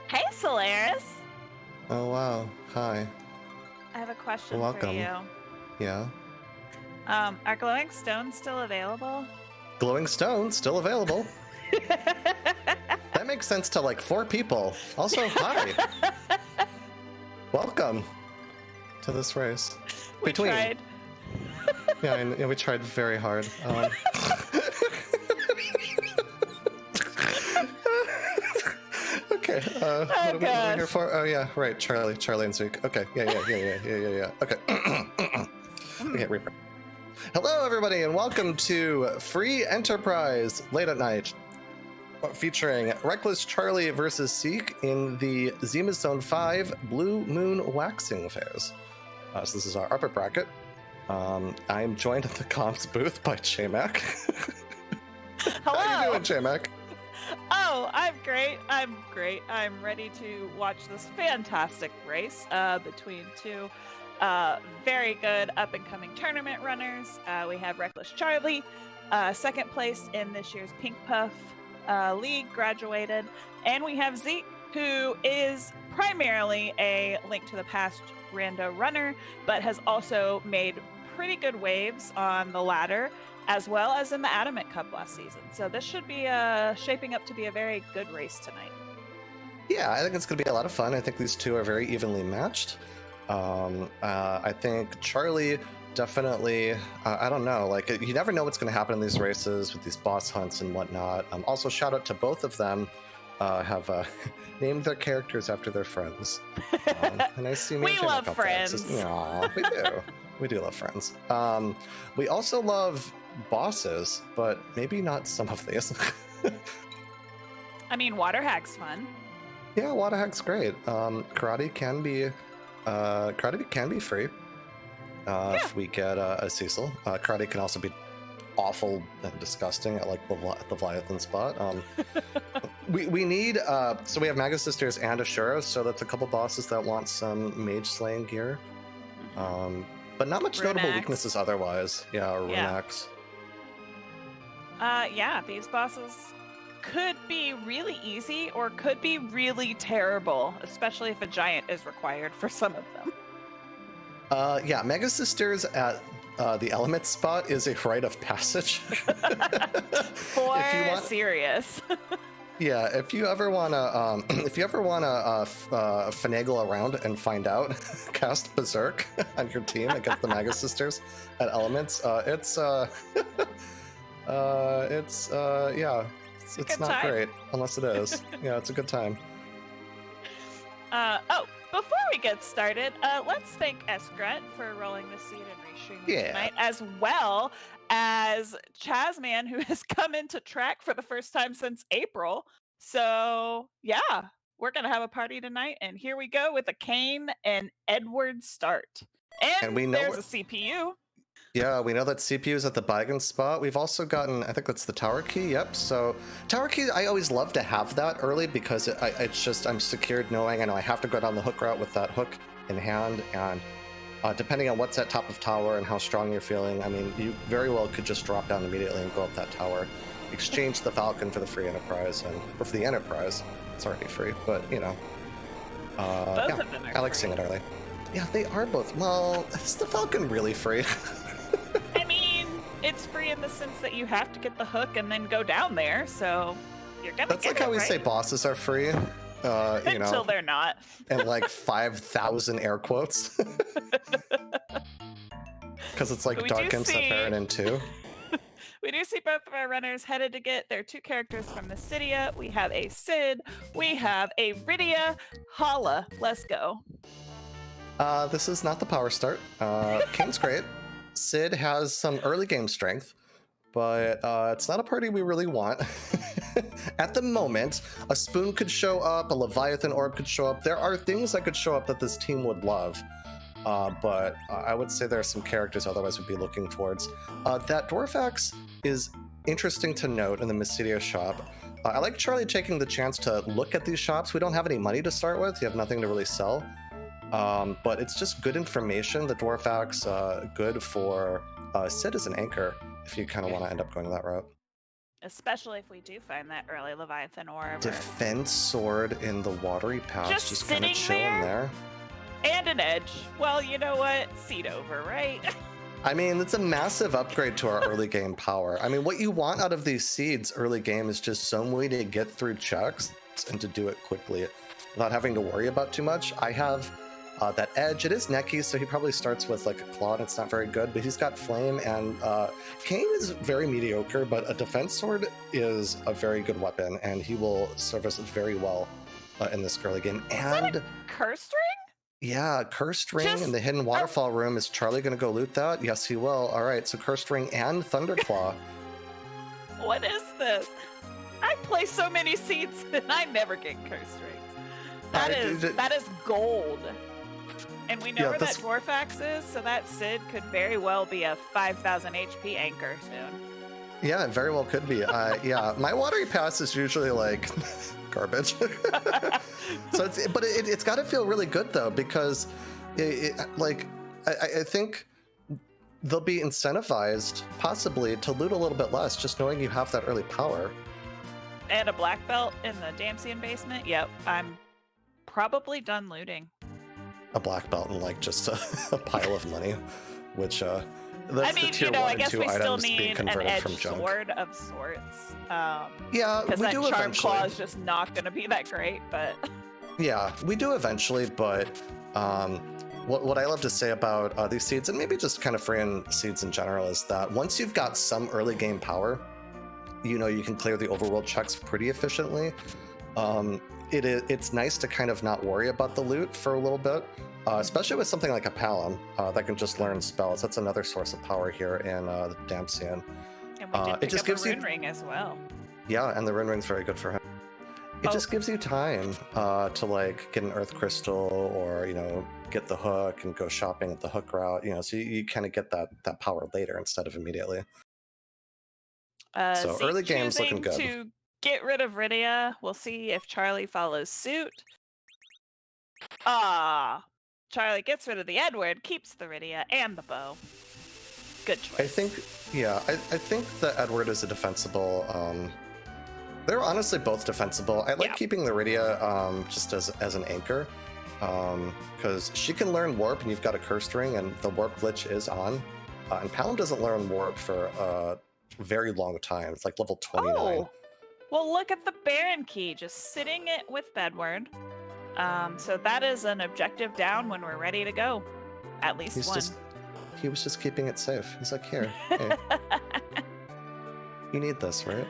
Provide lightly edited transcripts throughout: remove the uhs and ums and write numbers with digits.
Hey, Solaris. Oh wow, hi. I have a question Welcome. for you. Yeah. Are glowing stones still available? Glowing stone, still available. That makes sense to like 4 people. Also, hi. Welcome to this race. We tried. Yeah, we tried very hard. Okay, what are we here for? Oh yeah, right, Charlie and Zeke. Okay, yeah. Okay. Okay, reaper. Hello, everybody, and welcome to Free Enterprise Late at Night, featuring Reckless Charlie versus Zeke in the Zemus Zone 5 Blue Moon Waxing Phase. So this is our upper bracket. I'm joined at the comms booth by J-Mac. Hello. How you doing, J-Mac? Oh, I'm great. I'm ready to watch this fantastic race between two very good up-and-coming tournament runners. We have Reckless Charlie, second place in this year's Pink Puff League, graduated. And we have Zeke, who is primarily a Link to the Past rando runner, but has also made pretty good waves on the ladder, as well as in the Adamant Cup last season. So this should be shaping up to be a very good race tonight. Yeah, I think it's going to be a lot of fun. I think these two are very evenly matched. I think Charlie definitely, I don't know, like you never know what's going to happen in these races with these boss hunts and whatnot. Also, shout out to both of them. Have named their characters after their friends. And I see we love friends. We do. We do love friends. We also love bosses, but maybe not some of these. I mean, water hack's fun. Yeah, water hack's great. Karate can be free if we get a Cecil. Karate can also be awful and disgusting at like the Leviathan spot. We need so we have Maga Sisters and Ashura, so that's a couple bosses that want some mage slaying gear. But not much notable weaknesses otherwise. Yeah, or Runax. Yeah, these bosses could be really easy or could be really terrible, especially if a giant is required for some of them. Yeah, Mega Sisters at the element spot is a rite of passage. For serious. Yeah, if you ever wanna finagle around and find out, cast Berserk on your team against the Maga Sisters at elements. It's not great unless it is. Yeah, it's a good time. Before we get started, let's thank Eskret for rolling the seed and restreaming tonight, as well as Chazman, who has come into track for the first time since April. So yeah, we're gonna have a party tonight, and here we go with a Kane and Edward start. And we know there's a CPU. Yeah, we know that CPU is at the Bygone spot. We've also gotten, I think that's the tower key, yep. So tower key, I always love to have that early because it's just, I'm secured knowing I know I have to go down the hook route with that hook in hand. And depending on what's at top of tower and how strong you're feeling, I mean, you very well could just drop down immediately and go up that tower. Exchange the Falcon for the free Enterprise, or for the Enterprise. It's already free, but you know. Both of them are I like seeing it early. Yeah, they are both. Well, is the Falcon really free? I mean, it's free in the sense that you have to get the hook and then go down there, so you're gonna That's like how we say bosses are free. Until they're not. And like 5,000 air quotes. Because it's like Dark and Separan 2. We do see both of our runners headed to get their 2 characters from the Cydia. We have a Sid, we have a Rydia. Holla, let's go. This is not the power start. Kane's great. Sid has some early game strength, but it's not a party we really want. At the moment, a Spoon could show up, a Leviathan Orb could show up. There are things that could show up that this team would love. But I would say there are some characters otherwise we'd be looking towards. That Dwarfax is interesting to note in the Mysidia shop. I like Charlie taking the chance to look at these shops. We don't have any money to start with. You have nothing to really sell. But it's just good information. The Dwarfax, good for Sid as an anchor if you kind of want to end up going that route. Especially if we do find that early Leviathan orb. Defense sword in the watery pass, just kind of sitting chilling there. And an edge. Well, you know what? Seed over, right? I mean, it's a massive upgrade to our early game power. I mean, what you want out of these seeds early game is just some way to get through checks and to do it quickly without having to worry about too much. I have that edge. It is necky, so he probably starts with like a claw, and it's not very good, but he's got flame, and Kane is very mediocre, but a defense sword is a very good weapon, and he will serve us very well in this early game. And is that a curse ring? Yeah, Cursed Ring in the Hidden Waterfall room. Is Charlie going to go loot that? Yes, he will. All right, so Cursed Ring and Thunderclaw. What is this? I play so many seeds and I never get Cursed Rings. That is gold. And we know where that Dwarf Axe is, so that Sid could very well be a 5,000 HP anchor soon. Yeah, it very well could be. Yeah, my watery pass is usually like garbage. So it's got to feel really good though, because I think they'll be incentivized possibly to loot a little bit less, just knowing you have that early power. And a black belt in the Damsian basement. Yep, I'm probably done looting. A black belt and like just a pile of money, which that's I mean, the tier 1 I and guess 2 we still items being need an converted edge from junk. sword of sorts. Yeah, because we that do charm eventually. claw is just not going to be that great, but yeah, we do eventually. But what I love to say about these seeds, and maybe just kind of free seeds in general, is that once you've got some early game power, you know you can clear the overworld checks pretty efficiently. It's nice to kind of not worry about the loot for a little bit. Especially with something like a Palom that can just learn spells. That's another source of power here in the Damsian. And we did pick up a rune ring as well. Yeah, and the rune ring's very good for him. It just gives you time to like get an earth crystal, or get the hook and go shopping at the hook route. So you kind of get that power later instead of immediately. So early game's looking good. To get rid of Rydia, we'll see if Charlie follows suit. Charlie gets rid of the Edward, keeps the Rydia and the bow. Good choice. I think the Edward is a defensible. They're honestly both defensible. I like keeping the Rydia just as an anchor, because she can learn warp, and you've got a cursed ring, and the warp glitch is on. And Palom doesn't learn warp for a very long time. It's like level 29. Oh, well, look at the Baron key, just sitting it with Bedward. So that is an objective down when we're ready to go. At least one. He was just keeping it safe. He's like, here, hey. You need this, right?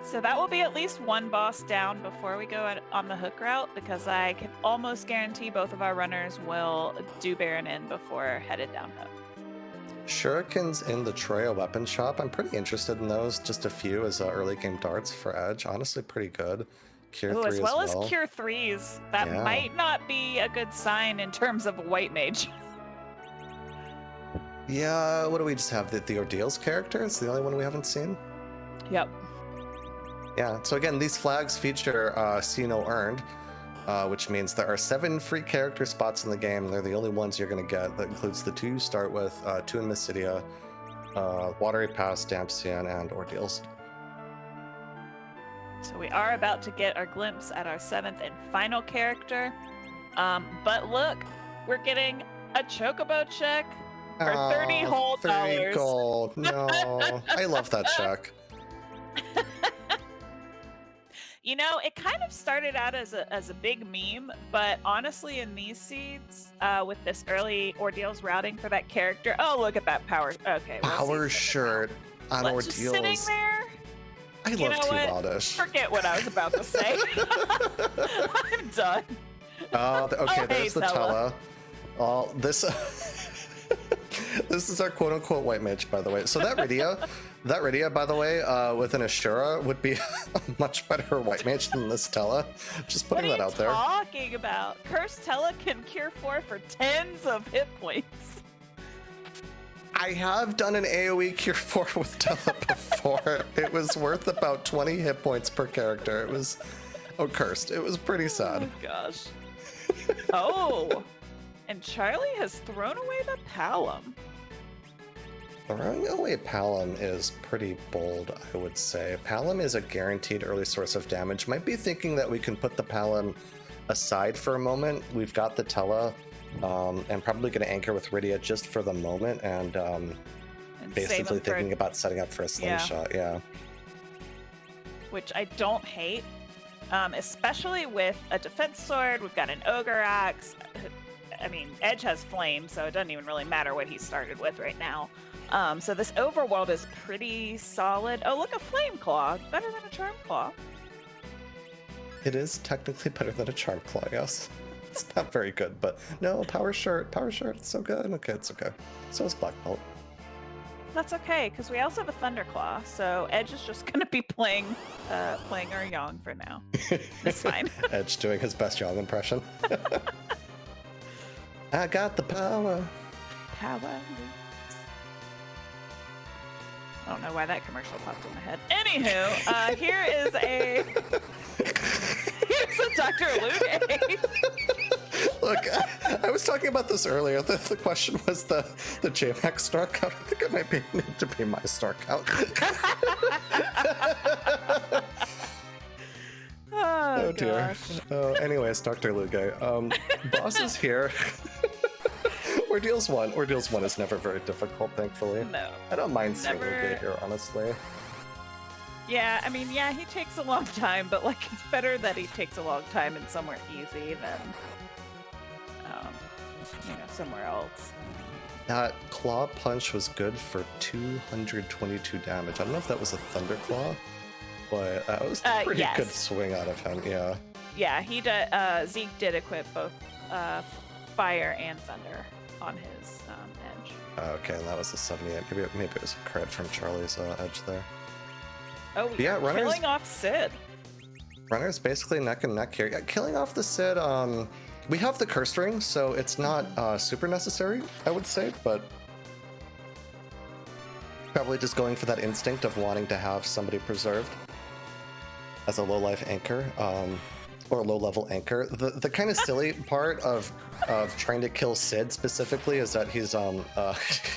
So that will be at least one boss down before we go on the hook route, because I can almost guarantee both of our runners will do Baron in before headed down hook. Shurikens in the Troya weapon shop. I'm pretty interested in those. Just a few as early game darts for edge. Honestly, pretty good. Cure 3 as well as Cure 3s. That might not be a good sign in terms of a white mage. Yeah, what do we just have? The Ordeals character? It's the only one we haven't seen? Yep. Yeah, so again, these flags feature See No Earned, which means there are 7 free character spots in the game, and they're the only ones you're going to get. That includes the 2 you start with, 2 in Mysidia, Watery Pass, Damsian, and Ordeals. So we are about to get our glimpse at our 7th and final character. But look, we're getting a Chocobo check for 30 whole dollars. 30 gold. No, I love that check. It kind of started out as a big meme, but honestly, in these seeds, with this early Ordeals routing for that character, oh, look at that power. Okay, power shirt on Ordeals. Just sitting there. I love T-Rodish. Forget what I was about to say. I'm done. Okay, there's the Tella. This is our quote-unquote white mage, by the way. So that Rydia, by the way, with an Ashura would be a much better white mage than this Tella. Just putting that out there. What are you talking about? Cursed Tella can cure 4 for tens of hit points. I have done an AoE cure 4 with Tella before. It was worth about 20 hit points per character. It was cursed. It was pretty sad. Oh gosh. Oh, and Charlie has thrown away the Palom. Throwing away Palom is pretty bold, I would say. Palom is a guaranteed early source of damage. Might be thinking that we can put the Palom aside for a moment. We've got the Tella, and probably going to anchor with Rydia just for the moment, and basically thinking about setting up for a slingshot. Yeah. Which I don't hate, especially with a defense sword. We've got an ogre axe. I mean, Edge has flame, so it doesn't even really matter what he started with right now. So this overworld is pretty solid. Oh, look, a flame claw. Better than a charm claw. It is technically better than a charm claw, yes. It's not very good, but no, power shirt, it's so good. Okay, it's okay. So is Black Belt. That's okay, because we also have a thunder claw, so Edge is just going to be playing our Yang for now. It's fine. Edge doing his best Yang impression. I got the power. Power. I don't know why that commercial popped in my head. Anywho, here's a Dr. Luke. Look, I was talking about this earlier. The question was the JMax star count. I think it might need to be my star count. Oh dear. Oh, anyways, Dr. Luge. Boss is here. Ordeals 1 is never very difficult, thankfully. No. I don't mind seeing Luge here, honestly. Yeah, I mean, yeah, he takes a long time, but like it's better that he takes a long time and somewhere easy than somewhere else. That claw punch was good for 222 damage. I don't know if that was a thunder claw, but that was a pretty good swing out of him. Yeah. Yeah, he did. Zeke did equip both fire and thunder on his edge. Okay, and that was a 78. Maybe it was a crit from Charlie's edge there. Oh, yeah, killing off Sid. Runner's basically neck and neck here. Yeah, killing off the Sid. We have the curse ring, so it's not super necessary, I would say, but probably just going for that instinct of wanting to have somebody preserved as a low-life anchor, or a low-level anchor. The kind of silly part of trying to kill Sid specifically is that he's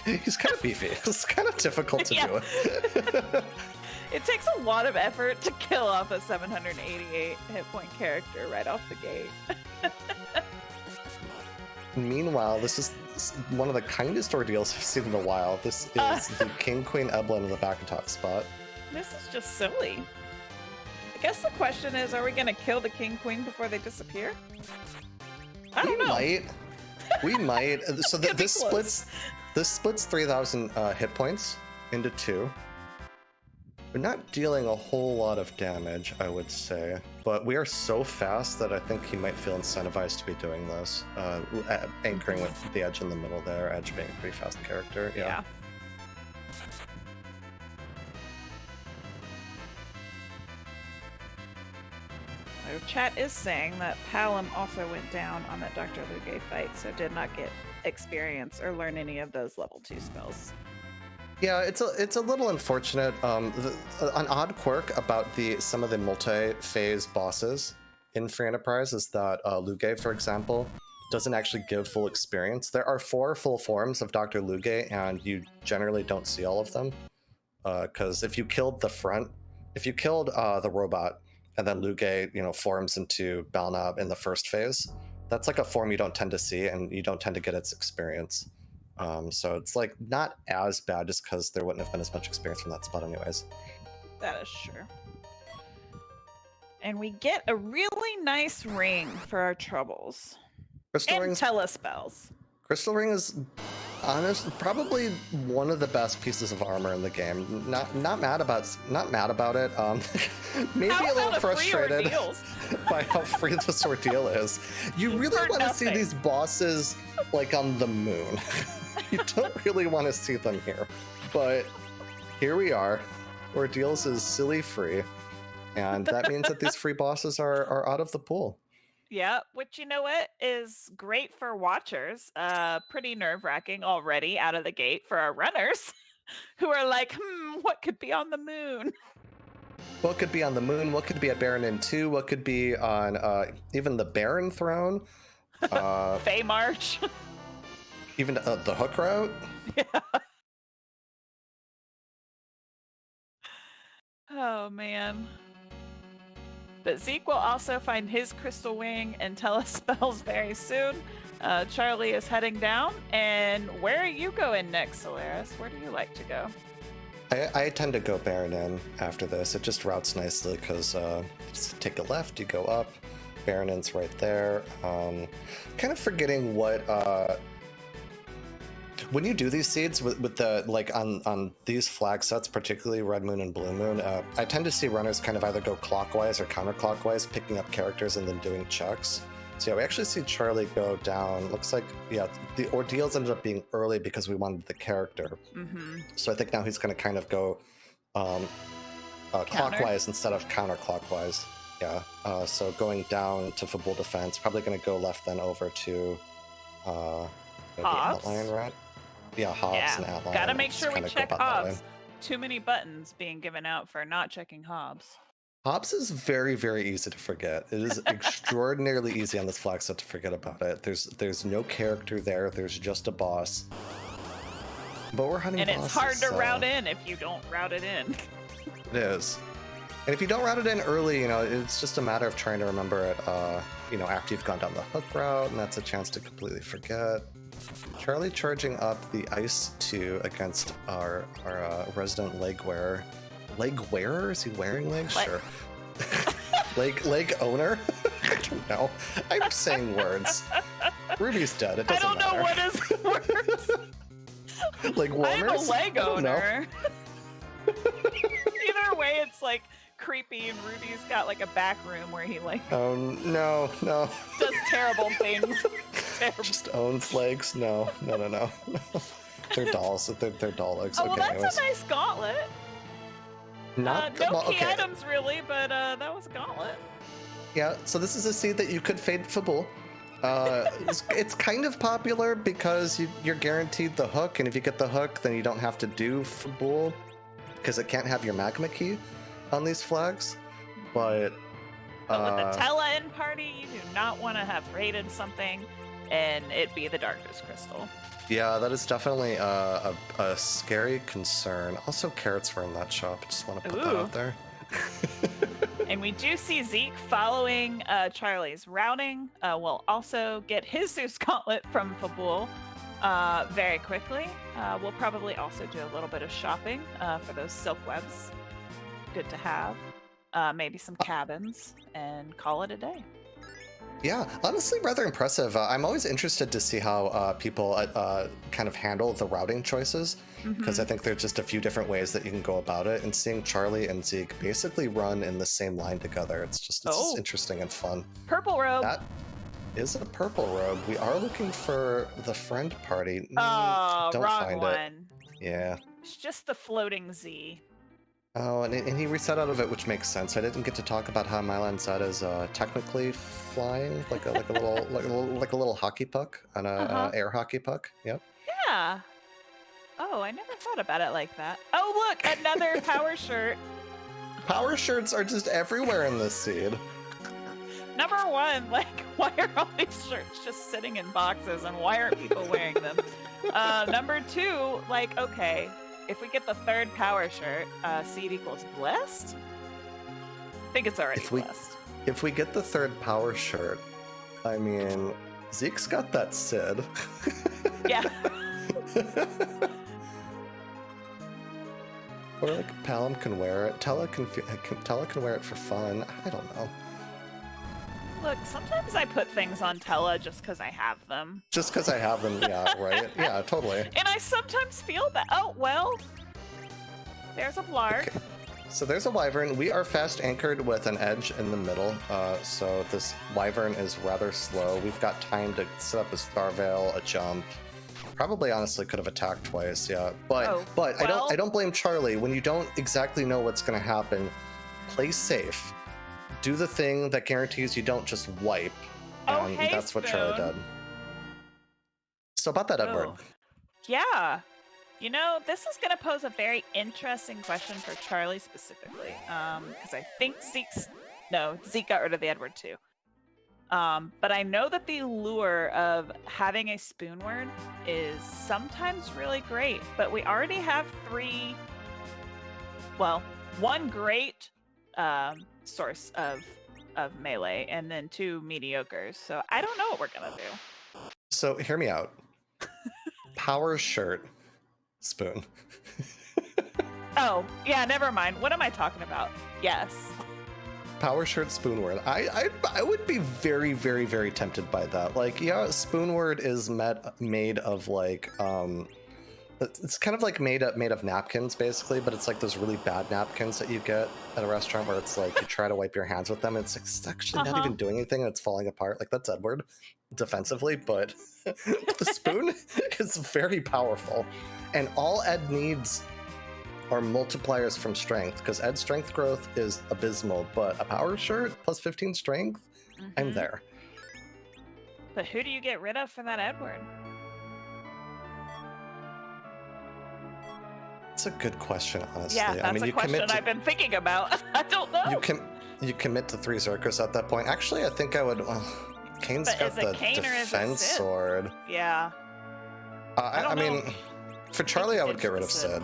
he's kind of beefy. It's kind of difficult to do it. It takes a lot of effort to kill off a 788 hit point character right off the gate. Meanwhile, this is one of the kindest ordeals I've seen in a while. This is the King Queen Eblin in the back and top spot. This is just silly. I guess the question is, are we going to kill the King Queen before they disappear? I don't know. We might. So this splits 3,000 hit points into 2. We're not dealing a whole lot of damage, I would say, but we are so fast that I think he might feel incentivized to be doing this. Anchoring with the Edge in the middle there, Edge being a pretty fast character. Yeah. So chat is saying that Palom also went down on that Dr. Luge fight, so did not get experience or learn any of those level 2 spells. Yeah, it's a little unfortunate. An odd quirk about some of the multi-phase bosses in Free Enterprise is that Luge, for example, doesn't actually give full experience. There are 4 full forms of Dr. Luge, and you generally don't see all of them. Because if you killed the robot, and then Luge, forms into Balnab in the first phase, that's like a form you don't tend to see, and you don't tend to get its experience. So it's like not as bad just because there wouldn't have been as much experience from that spot anyways. That is true. And we get a really nice ring for our troubles. Crystal and telespells. Crystal Ring is probably one of the best pieces of armor in the game. Not mad about it. Maybe a little frustrated by how free this ordeal is. You really want to see these bosses like on the moon. You don't really want to see them here, but here we are. Ordeals is silly free, and that means that these free bosses are out of the pool. Yeah, which you know what is great for watchers. Pretty nerve-wracking already out of the gate for our runners, who are like, what could be on the moon? What could be on the moon? What could be at Baronin 2? What could be on even the Baron throne? Fey March. Even the Hook route? Yeah. man. But Zeke will also find his crystal wing and telespells very soon. Charlie is heading down. And where are you going next, Solaris? Where do you like to go? I tend to go Baron in after this. It just routes nicely because just take a left, you go up. Baron in's right there. Kind of forgetting what when you do these seeds with the like on these flag sets, particularly Red Moon and Blue Moon, I tend to see runners kind of either go clockwise or counterclockwise, picking up characters and then doing checks. So yeah, we actually see Charlie go down. Looks like, yeah, the ordeals ended up being early because we wanted the character. Mm-hmm. So I think now he's going to kind of go clockwise instead of counterclockwise. Yeah. So going down to Fabul Defense, probably going to go left then over to maybe Outline, right? Yeah, Hobbs and Outline. Gotta make sure we check Hobbs. Too many buttons being given out for not checking Hobbs. Hobbs is very, very easy to forget. It is extraordinarily easy on this flag set to forget about it. There's no character there. There's just a boss. But we're hunting bosses. And it's hard to route in if you don't route it in. It is. And if you don't route it in early, you know, it's just a matter of trying to remember it, you know, after you've gone down the hook route, and that's a chance to completely forget. Charlie charging up the Ice 2 against our resident leg wearer. Leg wearer? Is he wearing legs? Sure. leg owner? I don't know. I'm saying words. Ruby's dead. It doesn't matter. I don't know what is worse. Leg warmers? I'm a leg owner. Either way, it's like creepy, and Ruby's got like a back room where he like. Oh no! Does terrible things. Just owns legs? No. They're dolls. They're doll legs. Oh well, okay, that's anyways. a nice gauntlet. Not no well, key okay. items really, but that was a gauntlet. Yeah, so this is a seed that you could fade Fabul. It's kind of popular because you're guaranteed the hook, and if you get the hook, then you don't have to do Fabul because it can't have your magma key on these flags. But with the Tella in party, you do not want to have raided something and it be the Darkness Crystal. Yeah, that is definitely a scary concern. Also, carrots were in that shop. Just want to put that out there. And we do see Zeke following Charlie's routing. We'll also get his Zeus Gauntlet from Fabul very quickly. We'll probably also do a little bit of shopping for those silk webs. Good to have. Maybe some cabins and call it a day. Yeah, honestly, rather impressive. I'm always interested to see how people kind of handle the routing choices, because I think there's just a few different ways that you can go about it. And seeing Charlie and Zeke basically run in the same line together, it's just interesting and fun. Purple robe. That is a purple robe. We are looking for the friend party. Oh, don't wrong find one. it. Yeah. It's just the floating Z. Oh, and he reset out of it, which makes sense. I didn't get to talk about how Mylan Zed is technically flying like a little hockey puck on a air hockey puck. Yep. Yeah. Oh, I never thought about it like that. Oh, look, another power shirt. Power shirts are just everywhere in this seed. Number one, like, why are all these shirts just sitting in boxes, and why aren't people wearing them? Number two, like, okay. If we get the third power shirt, seed equals blessed? I think it's already blessed. If we get the third power shirt, I mean, Zeke's got that Sid. Yeah. Or like Palom can wear it. Tella can wear it for fun. I don't know. Look, sometimes I put things on Tella just because I have them. Just because I have them, yeah, right? Yeah, totally. And I sometimes feel that. Oh, well, there's a Blarg. Okay. So there's a Wyvern. We are fast anchored with an edge in the middle, so this Wyvern is rather slow. We've got time to set up a Star Veil, a jump. Probably, honestly, could have attacked twice, yeah. But I don't blame Charlie. When you don't exactly know what's going to happen, play safe. Do the thing that guarantees you don't just wipe, and that's what Charlie did. So about that, Edward. Yeah. You know, this is going to pose a very interesting question for Charlie specifically, because I think Zeke got rid of the Edward too. But I know that the lure of having a spoon word is sometimes really great, but we already have one great source of melee, and then 2 mediocres. So I don't know what we're gonna do. So hear me out. Power shirt, spoon. Oh yeah, never mind. What am I talking about? Yes. Power shirt spoonward. I would be very, very, very tempted by that. Like, yeah, spoonward is made of like it's kind of like made of napkins basically, but it's like those really bad napkins that you get at a restaurant where it's like you try to wipe your hands with them and it's like it's actually not even doing anything and it's falling apart. Like that's Edward defensively, but the spoon is very powerful. And all Ed needs are multipliers from strength, because Ed's strength growth is abysmal, but a power shirt plus 15 strength, I'm there. But who do you get rid of for that Edward? It's a good question, honestly. Yeah, that's a question I've been thinking about. I don't know. You commit to 3 Zerkers at that point. Actually, I think I would. Kane's got the defense sword. Yeah. I mean, for Charlie, I would get rid of Sid.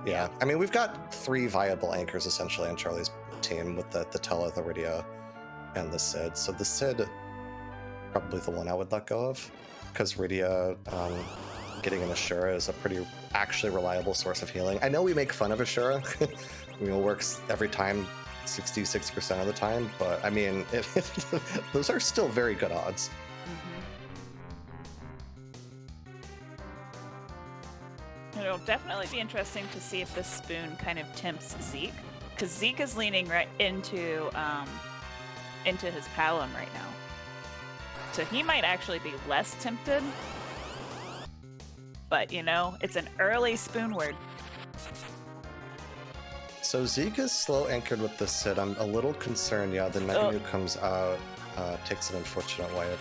Yeah. I mean, we've got 3 viable anchors essentially on Charlie's team with the Tella, the Rydia, and the Sid. So the Sid, probably the one I would let go of, because Rydia getting an Ashura is a pretty actually reliable source of healing. I know we make fun of Ashura. It works every time, 66% of the time, but I mean, those are still very good odds. It'll definitely be interesting to see if this spoon kind of tempts Zeke, because Zeke is leaning right into his Palom right now, so he might actually be less tempted. But you know, it's an early spoonward. So Zeke is slow anchored with the Sid. I'm a little concerned. Yeah, the Meganu comes out, takes an unfortunate wipe.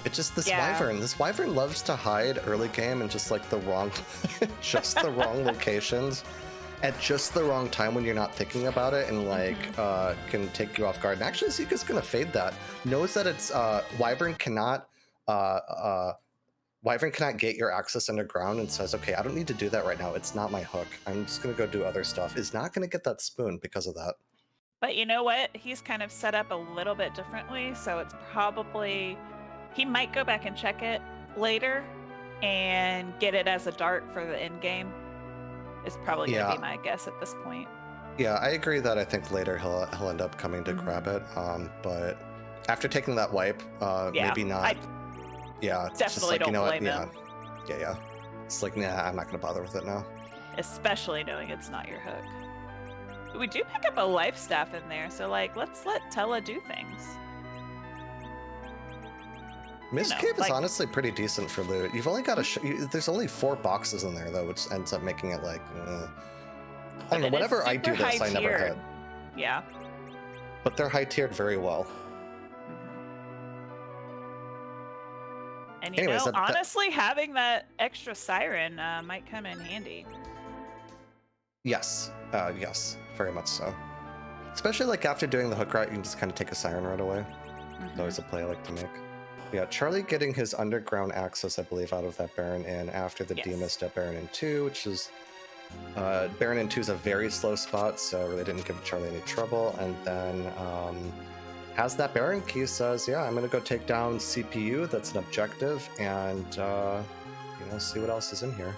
It's just this Wyvern. This Wyvern loves to hide early game in just like the wrong, just the wrong locations, at just the wrong time when you're not thinking about it, and like can take you off guard. And actually, Zeke is gonna fade that. Knows that it's Wyvern cannot gate your access underground, and says, okay, I don't need to do that right now. It's not my hook. I'm just gonna go do other stuff. Is not gonna get that spoon because of that. But you know what? He's kind of set up a little bit differently, so it's probably. He might go back and check it later and get it as a dart for the end game. Is probably going to be my guess at this point. Yeah, I agree that I think later he'll end up coming to grab it. But after taking that wipe, maybe not. It's definitely just like, don't you know blame what? him. Yeah. It's like, nah, I'm not going to bother with it now. Especially knowing it's not your hook. We do pick up a life staff in there, so like, let's let Tella do things. Mistcape is honestly pretty decent for loot. You've only got there's only 4 boxes in there though, which ends up making it like I don't know. Whenever I do this, I never hit. Yeah. But they're high tiered very well. And you know, honestly, having that extra siren might come in handy. Yes, yes, very much so. Especially like after doing the hook route, you can just kind of take a siren right away. It's always a play I like to make. Yeah, Charlie getting his underground access, I believe, out of that Baron Inn after the Demist at Baron Inn 2, which is... Baron Inn 2 is a very slow spot, so really didn't give Charlie any trouble. And then has that Baron key, says, yeah, I'm going to go take down CPU, that's an objective, and see what else is in here.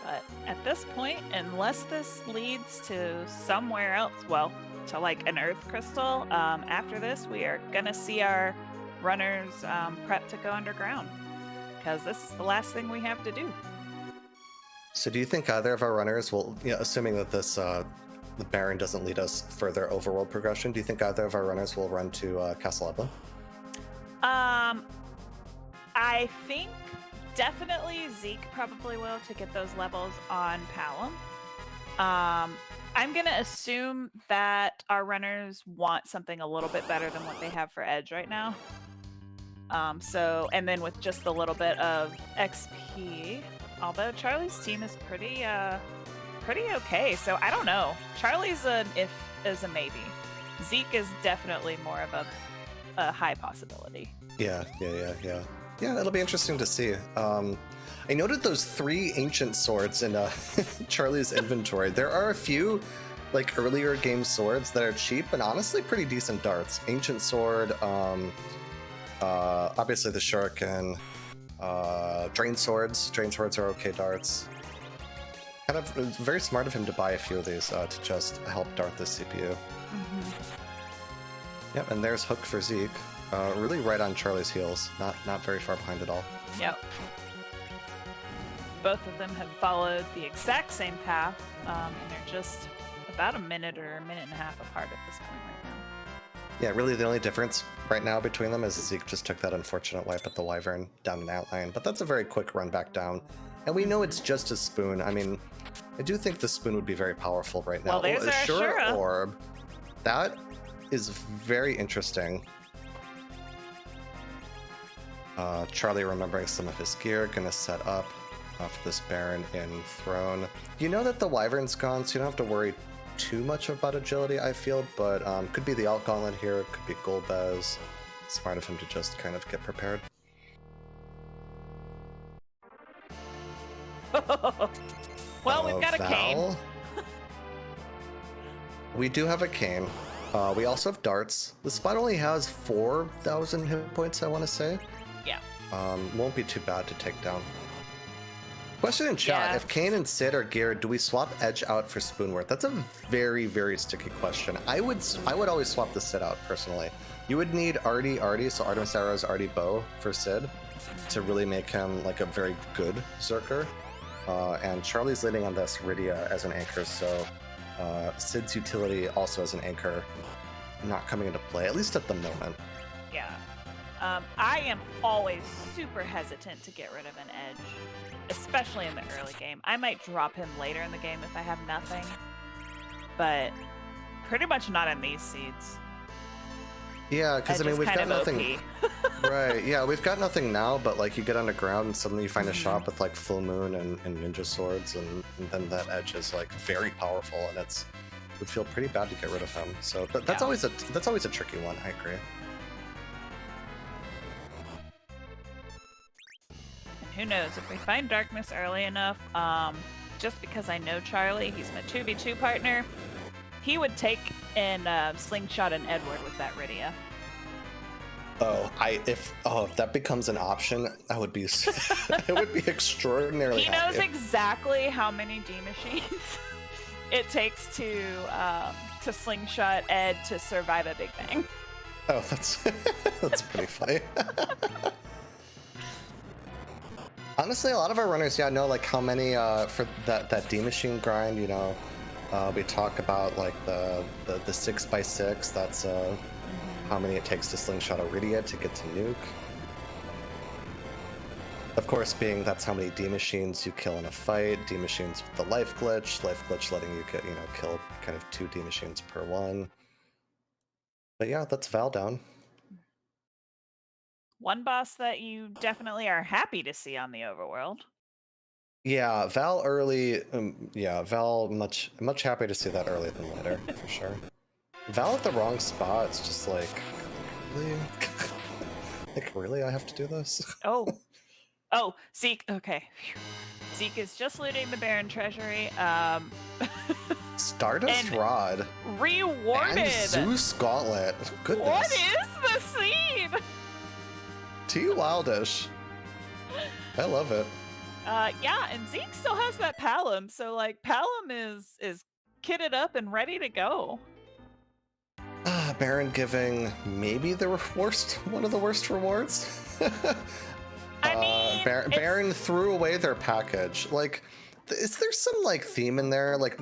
But at this point, unless this leads to somewhere else, well... to like an earth crystal, after this we are gonna see our runners prep to go underground, because this is the last thing we have to do. So do you think either of our runners will, assuming that this the Baron doesn't lead us further overworld progression, do you think either of our runners will run to Castle Ebla? I think definitely Zeke probably will, to get those levels on Palom. I'm going to assume that our runners want something a little bit better than what they have for Edge right now. And then with just a little bit of XP, although Charlie's team is pretty okay, so I don't know. Charlie's a maybe. Zeke is definitely more of a high possibility. Yeah. Yeah, it'll be interesting to see. I noted those 3 ancient swords in Charlie's inventory. There are a few like earlier game swords that are cheap and honestly pretty decent darts. Ancient sword, obviously the shuriken, drain swords. Drain swords are okay darts. Kind of very smart of him to buy a few of these to just help dart the CPU. Yep, and there's Hook for Zeke. Really right on Charlie's heels. Not very far behind at all. Yep. Both of them have followed the exact same path, and they're just about a minute or a minute and a half apart at this point right now. Yeah, really the only difference right now between them is Zeke just took that unfortunate wipe at the Wyvern down an outline, but that's a very quick run back down. And we know it's just a spoon. I mean, I do think the spoon would be very powerful right now. Well, there's our Ashura orb. That is very interesting. Charlie remembering some of his gear, gonna set up for this Baron in Throne. You know that the Wyvern's gone, so you don't have to worry too much about agility, I feel, but could be the Alt Gauntlet here, could be Golbez. Smart of him to just kind of get prepared. Well, we've got a cane. We do have a cane. We also have darts. The spot only has 4,000 hit points, I want to say. Yeah. Won't be too bad to take down. Question in chat, Yeah. if Kane and Sid are geared, do we swap Edge out for Spoonwort? That's a very, very sticky question. I would always swap the Sid out, personally. You would need Artie, so Artemis Arrow's Artie Bow for Sid to really make him like a very good Zerker. And Charlie's leaning on this Rydia as an anchor, so Sid's utility also as an anchor not coming into play, at least at the moment. Yeah. I am always super hesitant to get rid of an Edge, especially in the early game. I might drop him later in the game if I have nothing, but pretty much not in these seeds. Yeah, because I mean, we've got nothing. OP. Right, yeah, we've got nothing now, but like you get underground and suddenly you find a shop with like full moon and ninja swords, and then that Edge is like very powerful, and it would feel pretty bad to get rid of him. So that's always a tricky one. I agree. Who knows, if we find darkness early enough, just because I know Charlie, he's my 2v2 partner, he would take and slingshot an Edward with that Rydia. If that becomes an option, I would be I would be extraordinarily happy. He knows exactly how many D machines it takes to slingshot Ed to survive a Big Bang. Oh, that's pretty funny. Honestly, a lot of our runners, know like how many for that D machine grind. We talk about like the 6x6. That's how many it takes to slingshot a Rydia to get to nuke. Of course, that's how many D machines you kill in a fight. D machines with the life glitch letting you get kill kind of 2 D machines per one. But yeah, that's Val down. One boss that you definitely are happy to see on the overworld. Yeah, Val early. Val much happier to see that early than later, for sure. Val at the wrong spot. It's just like, really? Like, really? I have to do this? Oh, Zeke. Okay. Zeke is just looting the Baron Treasury. Stardust Rod. Rewarded. And Zeus Gauntlet. Goodness. What is the scene? T Wildish. I love it. Yeah, and Zeke still has that Palom, so like Palom is kitted up and ready to go. Baron giving maybe one of the worst rewards. I mean, Baron threw away their package. Like, is there some like theme in there? Like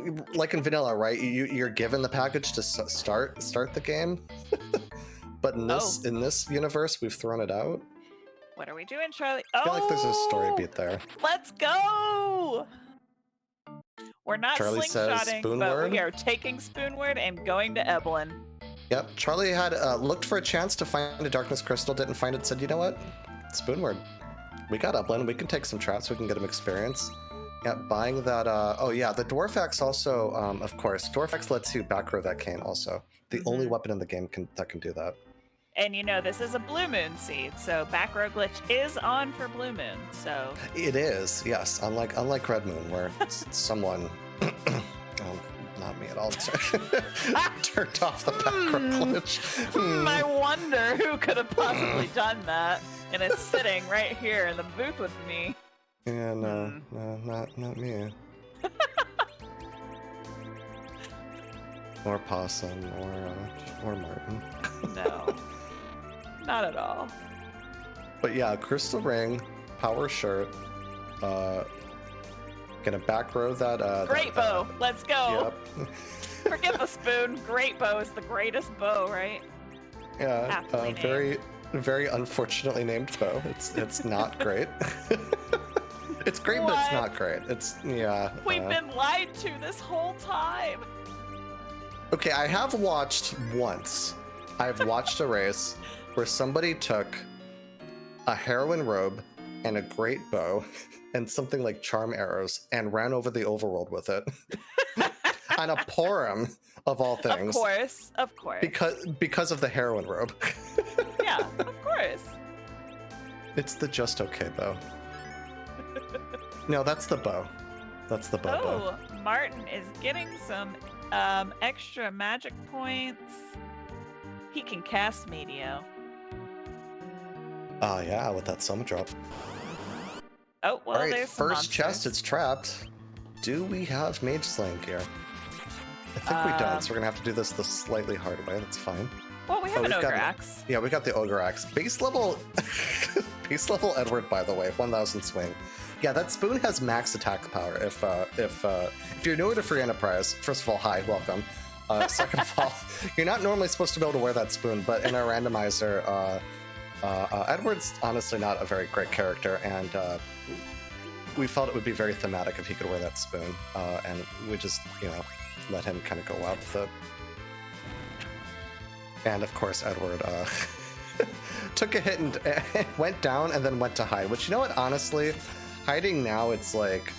in vanilla, right? You're given the package to start the game, but in this universe, we've thrown it out. What are we doing, Charlie? I feel like there's a story beat there. Let's go! We're not Charlie slingshotting, but Spoonword. we are taking Spoonword and going to Eblin. Yep, Charlie had looked for a chance to find a Darkness Crystal, didn't find it, said, you know what? Spoonword. We got Eblin, we can take some traps, we can get him experience. Yeah, buying that, the Dwarfax also, of course, Dwarfax lets you back row that cane also. The only weapon in the game that can do that. And this is a blue moon seed, so back row glitch is on for blue moon. So it is, yes. Unlike red moon, where someone, not me at all, turned off the back row glitch. I wonder who could have possibly done that, and is sitting right here in the booth with me. Yeah, no, not me. Or Possum, or Martin. No, not at all. But yeah, crystal ring, power shirt, gonna back row that. Great bow. Let's go. Yep. Forget the spoon. Great bow is the greatest bow, right? Yeah. Very, very unfortunately named bow. It's not great. It's great, but it's not great. We've been lied to this whole time. Okay, I have watched once. I've watched a race where somebody took a heroine robe and a great bow and something like charm arrows and ran over the overworld with it. On a Purim, of all things. Of course. Because of the heroine robe. Yeah, of course. It's the just okay bow. No, that's the bow. That's the bow. Oh, Martin is getting some extra magic points. He can cast Meteor. Oh yeah, with that summon drop. Oh, well, all right, there's some first monsters. chest, it's trapped. Do we have Mage Slaying gear? I think we don't, so we're gonna have to do this the slightly hard way. That's fine. Well, we have an Ogre Axe. Yeah, we got the Ogre Axe. Base level Edward, by the way, 1000 swing. Yeah, that spoon has max attack power. If you're newer to Free Enterprise, first of all, hi, welcome. Second of all, you're not normally supposed to be able to wear that spoon, but in our randomizer, Edward's honestly not a very great character, and we felt it would be very thematic if he could wear that spoon, and we just, let him kind of go out with it. And of course, Edward took a hit and went down and then went to hide, which, honestly, hiding now, it's like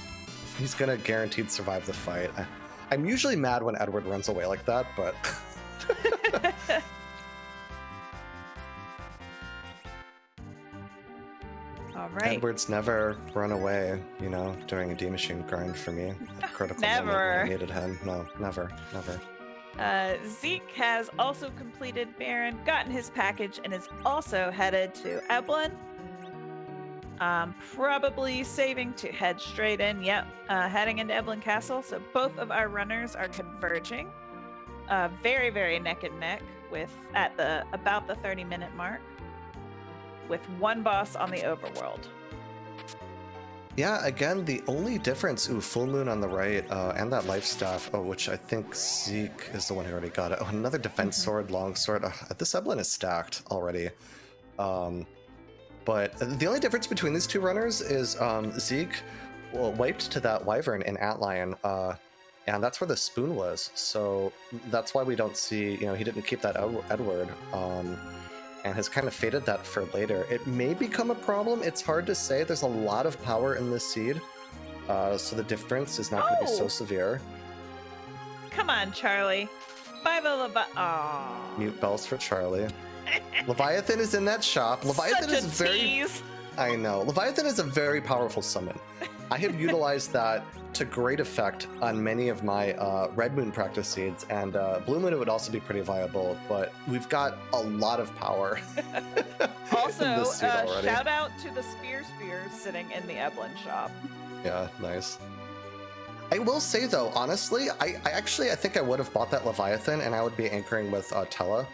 he's gonna guaranteed survive the fight. I'm usually mad when Edward runs away like that, but all right. Edward's never run away, during a D machine grind for me. Critical Never. moment when I needed him. No, never. Zeke has also completed Baron, gotten his package, and is also headed to Eblin. Probably saving to head straight in. Yep, heading into Eblin Castle. So both of our runners are converging. Very, very neck and neck at about the 30-minute mark, with one boss on the overworld. Yeah, again, the only difference, full moon on the right, and that life staff, which I think Zeke is the one who already got it. Oh, another defense sword, long sword. This Eblin is stacked already. But the only difference between these two runners is Zeke wiped to that wyvern in Antlion, and that's where the spoon was. So that's why we don't see, he didn't keep that Edward, and has kind of faded that for later. It may become a problem. It's hard to say. There's a lot of power in this seed, so the difference is not going to be so severe. Come on, Charlie. Aww. Mute bells for Charlie. Leviathan is in that shop. Leviathan is tease. I know. Leviathan is a very powerful summon. I have utilized that to great effect on many of my Red Moon practice seeds, and Blue Moon it would also be pretty viable, but we've got a lot of power. Also, shout out to the spears sitting in the Eblin shop. Yeah, nice. I will say though, honestly, I think I would have bought that Leviathan, and I would be anchoring with Tella.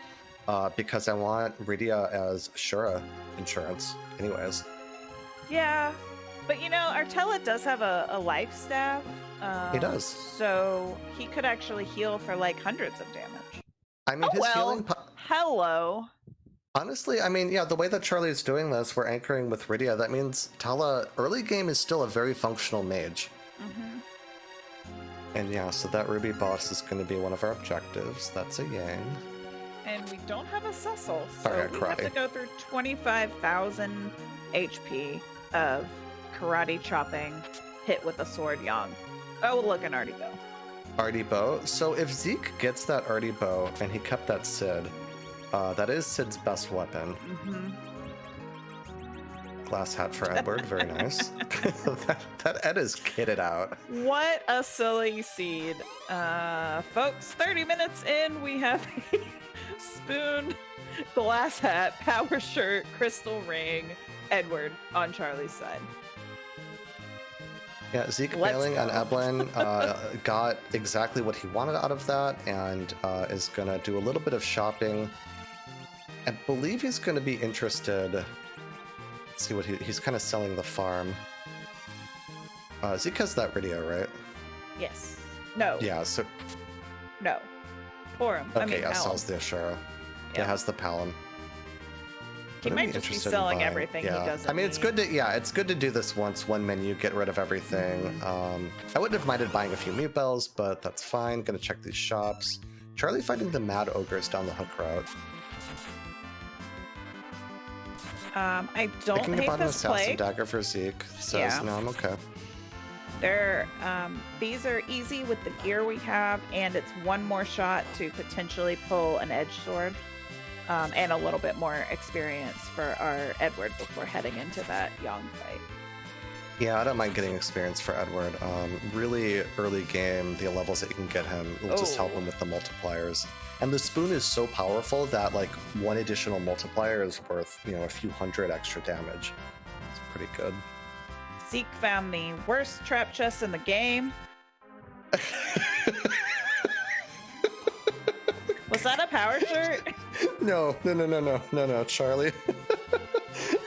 Because I want Rydia as Shura insurance anyways. Yeah, but Artella does have a life staff. He does. So he could actually heal for like hundreds of damage. I mean, healing... Hello. Honestly, the way that Charlie is doing this, we're anchoring with Rydia, that means Tella, early game, is still a very functional mage. Mm-hmm. And yeah, so that Ruby boss is going to be one of our objectives. That's a Yang. And we don't have a Cecil, so we have to go through 25,000 HP of karate chopping hit with a sword yang. Oh, look, an Artie bow. Artie bow. So if Zeke gets that Artie bow and he kept that Sid, That is Sid's best weapon. Mm-hmm. Glass hat for Edward, very nice. that Ed is kitted out. What a silly seed. Folks, 30 minutes in, we have a spoon, glass hat, power shirt, crystal ring, Edward on Charlie's side. Yeah, Zeke Let's bailing on go. Eblin got exactly what he wanted out of that, and is going to do a little bit of shopping. I believe he's going to be interested. Let's see what he's kind of selling the farm. Zeke has that radio, right? Yes. No. Yeah, so... No. Porum. Okay, yeah, sells the Ashura. Yeah. It has the Palom. He might just be selling everything he doesn't I mean, it's good to it's good to do this once, one menu, get rid of everything. I wouldn't have minded buying a few meat bells, but that's fine. Gonna check these shops. Charlie fighting the mad ogres down the hook route. I don't Picking hate up on an this assassin play. dagger for Zeke says, Yeah. no, I'm okay. They're these are easy with the gear we have, and it's one more shot to potentially pull an edge sword, and a little bit more experience for our Edward before heading into that Yang fight. Yeah, I don't mind getting experience for Edward. Really early game, the levels that you can get him will just help him with the multipliers. And the spoon is so powerful that like one additional multiplier is worth, a few hundred extra damage. It's pretty good. Zeke found the worst trap chest in the game. Was that a power shirt? No, Charlie.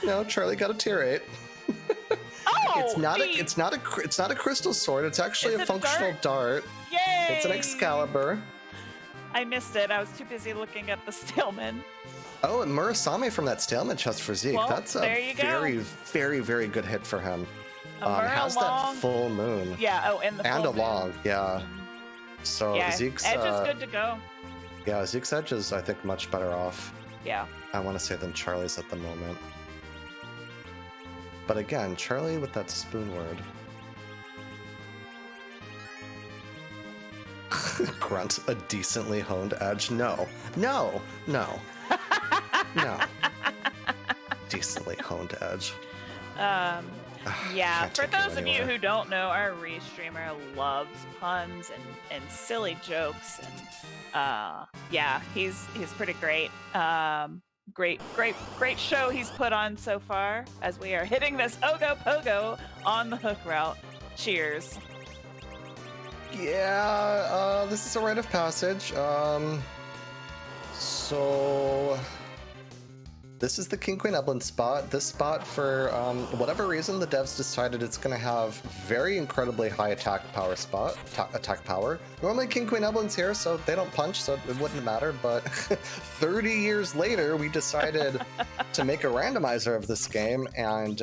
No, Charlie got a tier 8. Oh, it's not a crystal sword. It's actually a functional dart. Yay! It's an Excalibur. I missed it. I was too busy looking at the Staleman. Oh, and Murasame from that stalemate chest for Zeke. Well, That's a there you very, very good hit for him. Has long, that full moon. Yeah, and a long, yeah. So yeah, Zeke's edge is good to go. Yeah, Zeke's edge is, I think, much better off. Yeah. I want to say than Charlie's at the moment. But again, Charlie with that spoon word. Grunt, a decently honed edge. No. Decently honed edge. Yeah, for those of you who don't know, our restreamer loves puns and silly jokes, and yeah, he's pretty great. Great show he's put on so far as we are hitting this Ogo Pogo on the hook route. Cheers. Yeah, this is a rite of passage. So this is the King Queen Eblin spot. This spot, for whatever reason, the devs decided it's going to have very incredibly high attack power. Normally King Queen Eblin's here, so they don't punch, so it wouldn't matter. But 30 years later, we decided to make a randomizer of this game and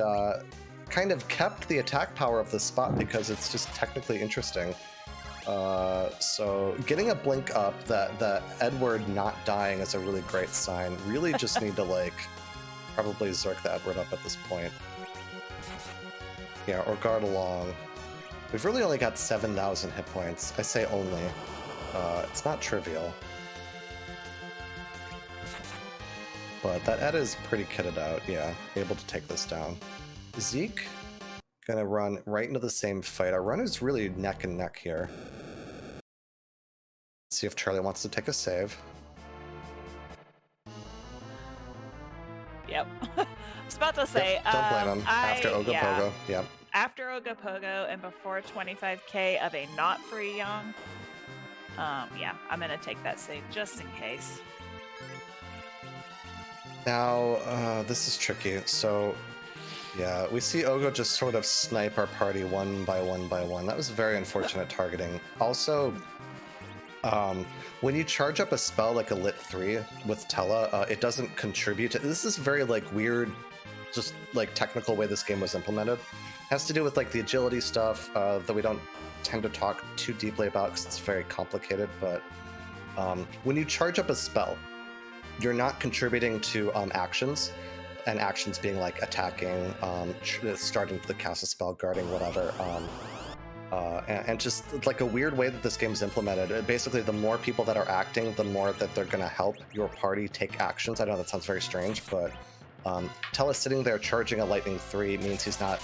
kind of kept the attack power of this spot because it's just technically interesting. So getting a blink up, that Edward not dying is a really great sign. Really just need to probably Zerk the Edward up at this point. Yeah, or guard along. We've really only got 7,000 hit points. I say only. It's not trivial. But that Ed is pretty kitted out, yeah, able to take this down. Zeke, gonna run right into the same fight. Our runner's really neck and neck here. See if Charlie wants to take a save. Yep. I was about to say, don't blame him. After Ogo Pogo, yeah. After Ogo Pogo and before 25k of a not free Yang, yeah, I'm gonna take that save just in case. Now, this is tricky. So, yeah, we see Ogo just sort of snipe our party one by one by one. That was very unfortunate targeting. Also, when you charge up a spell like a Lit 3 with Tella, it doesn't contribute to... This is very, weird, just, technical way this game was implemented. It has to do with, the agility stuff that we don't tend to talk too deeply about because it's very complicated, but when you charge up a spell, you're not contributing to actions, and actions being, attacking, starting to cast a spell, guarding, whatever. And just like a weird way that this game's implemented. Basically, the more people that are acting, the more that they're going to help your party take actions. I know that sounds very strange, but Tella sitting there charging a Lightning 3 means he's not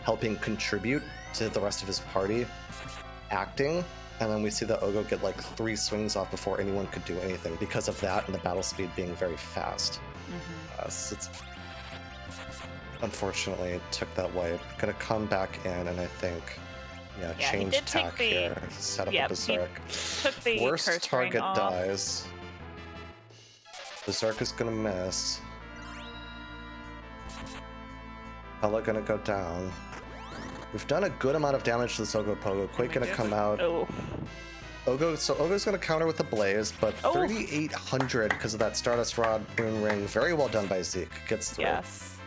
helping contribute to the rest of his party acting. And then we see the Ogo get like 3 swings off before anyone could do anything because of that and the battle speed being very fast. So it's unfortunately it took that way. Gonna come back in and I think change tack here. Set up a Berserk. Took the worst target dies. Berserk is gonna miss. Ella gonna go down. We've done a good amount of damage to this Ogopogo. Quake gonna come out. Ogo's gonna counter with the Blaze, but 3,800 because of that Stardust Rod Moon Ring. Very well done by Zeke. Gets through. Yes.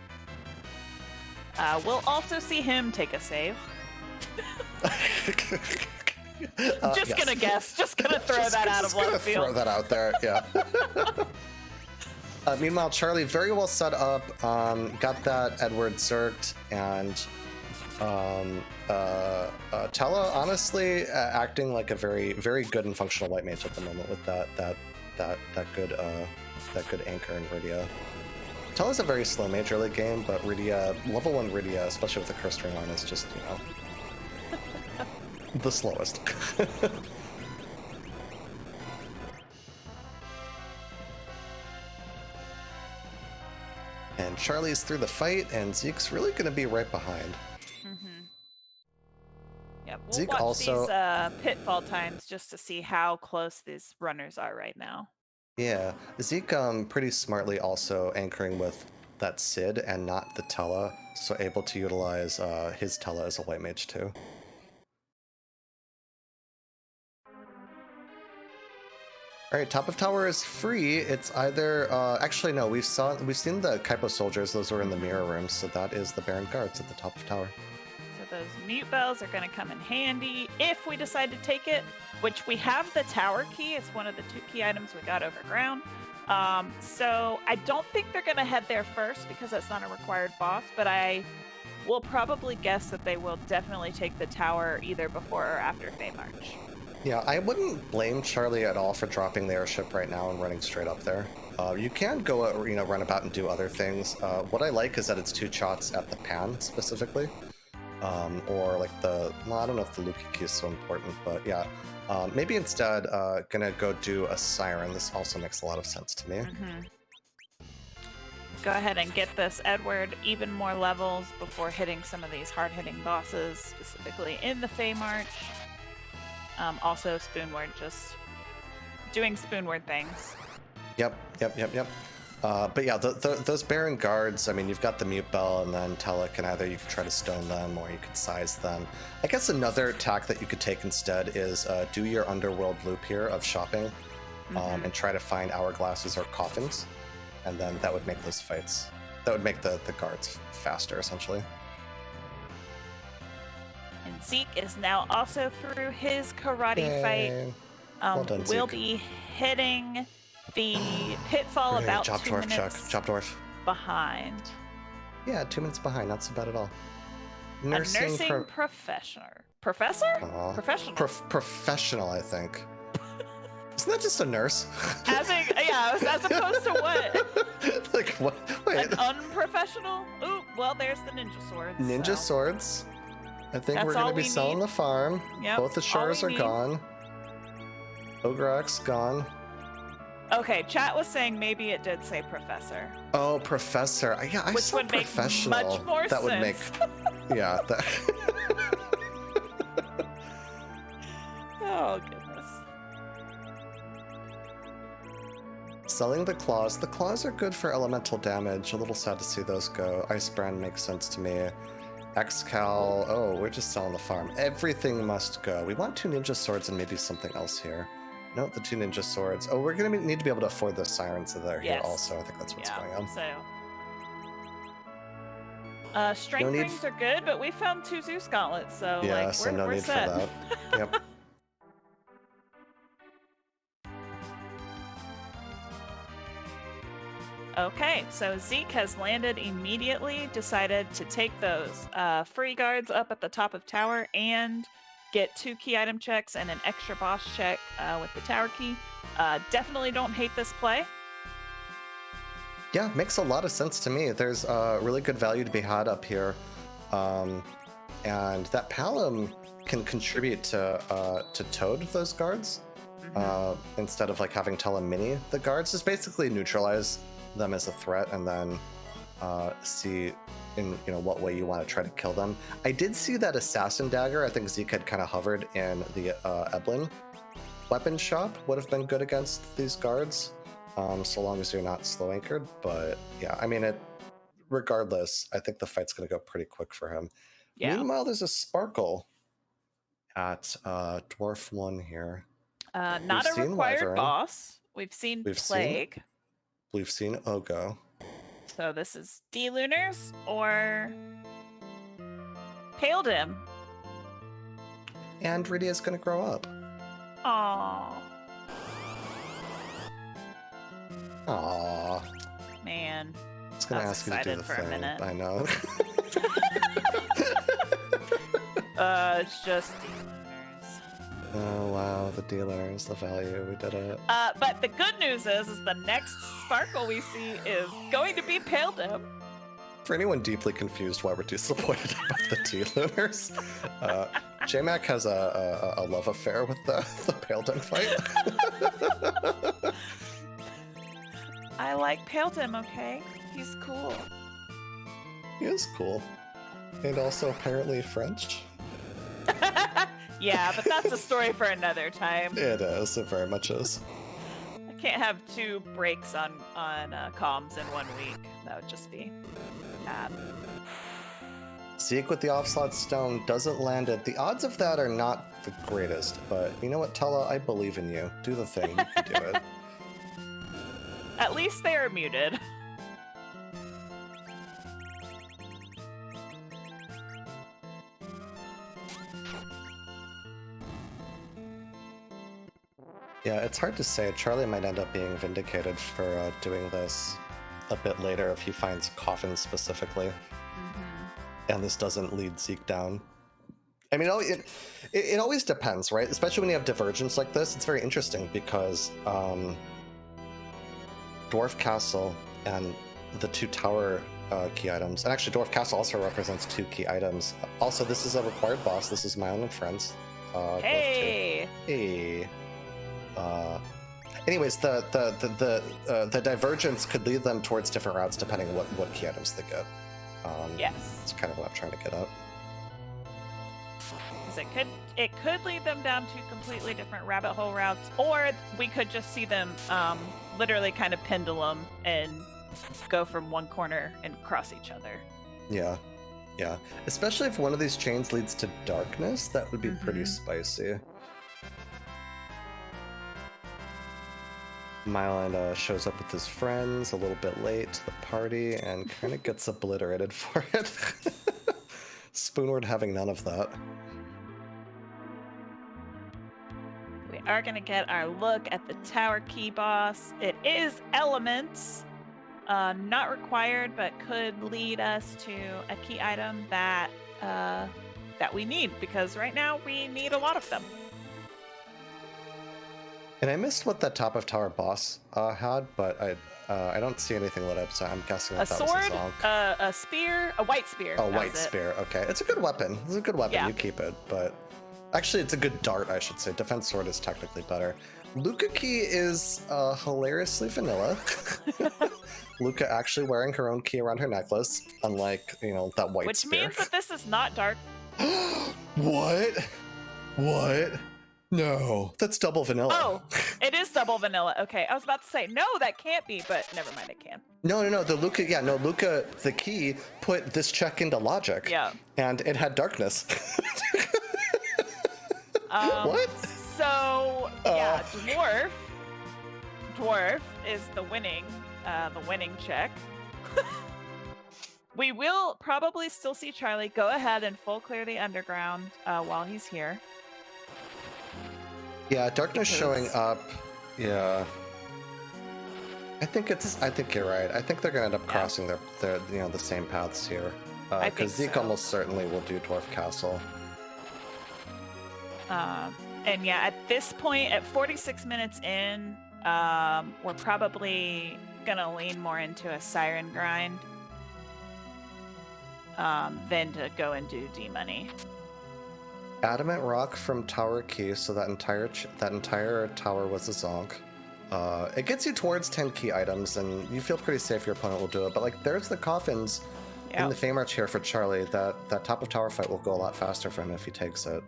We'll also see him take a save. Just gonna guess. Just gonna throw that out of left field. Throw that out there. Yeah. Meanwhile, Charlie very well set up. Got that Edward zerked, and Tella honestly acting like a very, very good and functional white mage at the moment with that good anchor in Rydia. Tella's a very slow mage early game, but Rydia, level 1 Rydia, especially with the cursed ring on, is just the slowest. And Charlie's through the fight, and Zeke's really going to be right behind. Yeah, we'll Zeke watch also these pitfall times just to see how close these runners are right now. Yeah, Zeke pretty smartly also anchoring with that Sid and not the Tella, so able to utilize his Tella as a white mage too. All right, top of tower is free. It's either actually no, we've seen the Kaipo soldiers. Those were in the mirror rooms, so that is the Baron guards at the top of tower. So those mute bells are going to come in handy if we decide to take it, which we have the tower key. It's one of the 2 key items we got over ground. So I don't think they're going to head there first because that's not a required boss, but I will probably guess that they will definitely take the tower either before or after Fey March. Yeah, I wouldn't blame Charlie at all for dropping the airship right now and running straight up there. You can go, run about and do other things. What I like is that it's 2 shots at the pan specifically, or like I don't know if the Luki key is so important, but yeah, maybe instead gonna go do a siren. This also makes a lot of sense to me. Go ahead and get this Edward even more levels before hitting some of these hard-hitting bosses, specifically in the Fey March. Also, Spoonward, just doing Spoonward things. Yep. But yeah, those Baron guards, I mean, you've got the mute bell, and then Tella can you can try to stone them, or you could size them. I guess another tack that you could take instead is do your underworld loop here of shopping, and try to find hourglasses or coffins, and then that would make those fights, that would make the guards faster, essentially. And Zeke is now also through his karate fight. Well done, we'll Zeke. be hitting the pitfall about Chop 2 dwarf, minutes Chop dwarf. behind. Yeah, 2 minutes behind, not so bad at all. A nursing professional. Professor? Professional. Professional, I think. Isn't that just a nurse? As opposed to what? Like what? Wait. An unprofessional? Ooh, well, there's the ninja swords. Ninja swords. I think we're going to be selling the farm. Yep, both the shores are gone. Ogrex gone. Okay, chat was saying maybe it did say professor. Oh, professor. Yeah, I saw professional. Which would make much more that sense. Would make. Yeah. Oh, goodness. Selling the claws. The claws are good for elemental damage. A little sad to see those go. Ice brand makes sense to me. Excal. Oh, we're just selling the farm. Everything must go. We want 2 ninja swords and maybe something else here. No, the 2 ninja swords. Oh, we're going to need to be able to afford those sirens that are here also. I think that's what's going on. So, strength rings are good, but we found 2 Zeus gauntlets, so yeah, so no need set. for that. Yep. Okay, so Zeke has landed immediately, decided to take those free guards up at the top of tower and get 2 key item checks and an extra boss check with the tower key. Definitely don't hate this play. Yeah, makes a lot of sense to me. There's really good value to be had up here. And that Palom can contribute to Toad those guards. Instead of like having Tella mini the guards. Just basically neutralize them as a threat and then see in what way you want to try to kill them. I did see that assassin dagger. I think Zeke had kind of hovered in the Eblin weapon shop. Would have been good against these guards, so long as you're not slow anchored. But yeah, I mean, regardless, I think the fight's going to go pretty quick for him. Yeah. Meanwhile, there's a Sparkle at Dwarf 1 here. Not a required boss. We've seen Plague. We've seen Ogo. So this is D-Lunars or Paled him. And Rydia's gonna grow up. Aww. Aww. Man. I was gonna ask you to do the thing. I know. It's just D-Lunars. Oh wow, the dealers, the value, we did it. But the good news is the next Sparkle we see is going to be Paled. For anyone deeply confused why we're disappointed about the D-Lunars, J-Mac has a love affair with the Paled fight. I like Paled, okay? He's cool. He is cool. And also apparently French. Yeah, but that's a story for another time. It is. It very much is. I can't have 2 breaks on comms in 1 week. That would just be bad. Zeke with the off-slot stone doesn't land it. The odds of that are not the greatest, but you know what, Tella? I believe in you. Do the thing. You can do it. At least they are muted. Yeah, it's hard to say. Charlie might end up being vindicated for doing this a bit later if he finds Coffin specifically. And this doesn't lead Zeke down. I mean, it always depends, right? Especially when you have divergence like this. It's very interesting because Dwarf Castle and the 2 tower key items, and actually Dwarf Castle also represents 2 key items. Also, this is a required boss. This is My Own Friends. Hey! Hey! Anyways, the divergence could lead them towards different routes depending on what key items they get. Yes. That's kind of what I'm trying to get at. It could lead them down to completely different rabbit hole routes, or we could just see them literally kind of pendulum and go from one corner and cross each other. Yeah. Yeah. Especially if one of these chains leads to darkness, that would be pretty spicy. Myland shows up with his friends a little bit late to the party and kind of gets obliterated for it. Spoonward having none of that. We are going to get our look at the tower key boss. It is elements, not required, but could lead us to a key item that we need, because right now we need a lot of them. And I missed what that top of tower boss had, but I don't see anything lit up, so I'm guessing that was a sword, a spear, a white spear. Oh, white spear. Okay, it's a good weapon. It's a good weapon. Yeah. You keep it, but actually, it's a good dart, I should say. Defense sword is technically better. Luca key is hilariously vanilla. Luca actually wearing her own key around her necklace, unlike that white Which spear. means that this is not dark. What? No, that's double vanilla. Oh, it is double vanilla. Okay, I was about to say, no, that can't be, but never mind, it can. No, the Luca, Luca, the key, put this check into logic. Yeah. And it had darkness. What? So, yeah, Dwarf is the winning check. We will probably still see Charlie go ahead and full clear the underground while he's here. Yeah, darkness showing up. Yeah. I think you're right. I think they're gonna end up crossing their the same paths here. Because Zeke almost certainly will do Dwarf Castle. And yeah, at this point, at 46 minutes in, we're probably gonna lean more into a siren grind than to go and do D-Money. Adamant Rock from Tower Key, so that entire tower was a zonk. It gets you towards 10 key items, and you feel pretty safe your opponent will do it. But like, there's the coffins in the Fame Arch here for Charlie. That top of tower fight will go a lot faster for him if he takes it.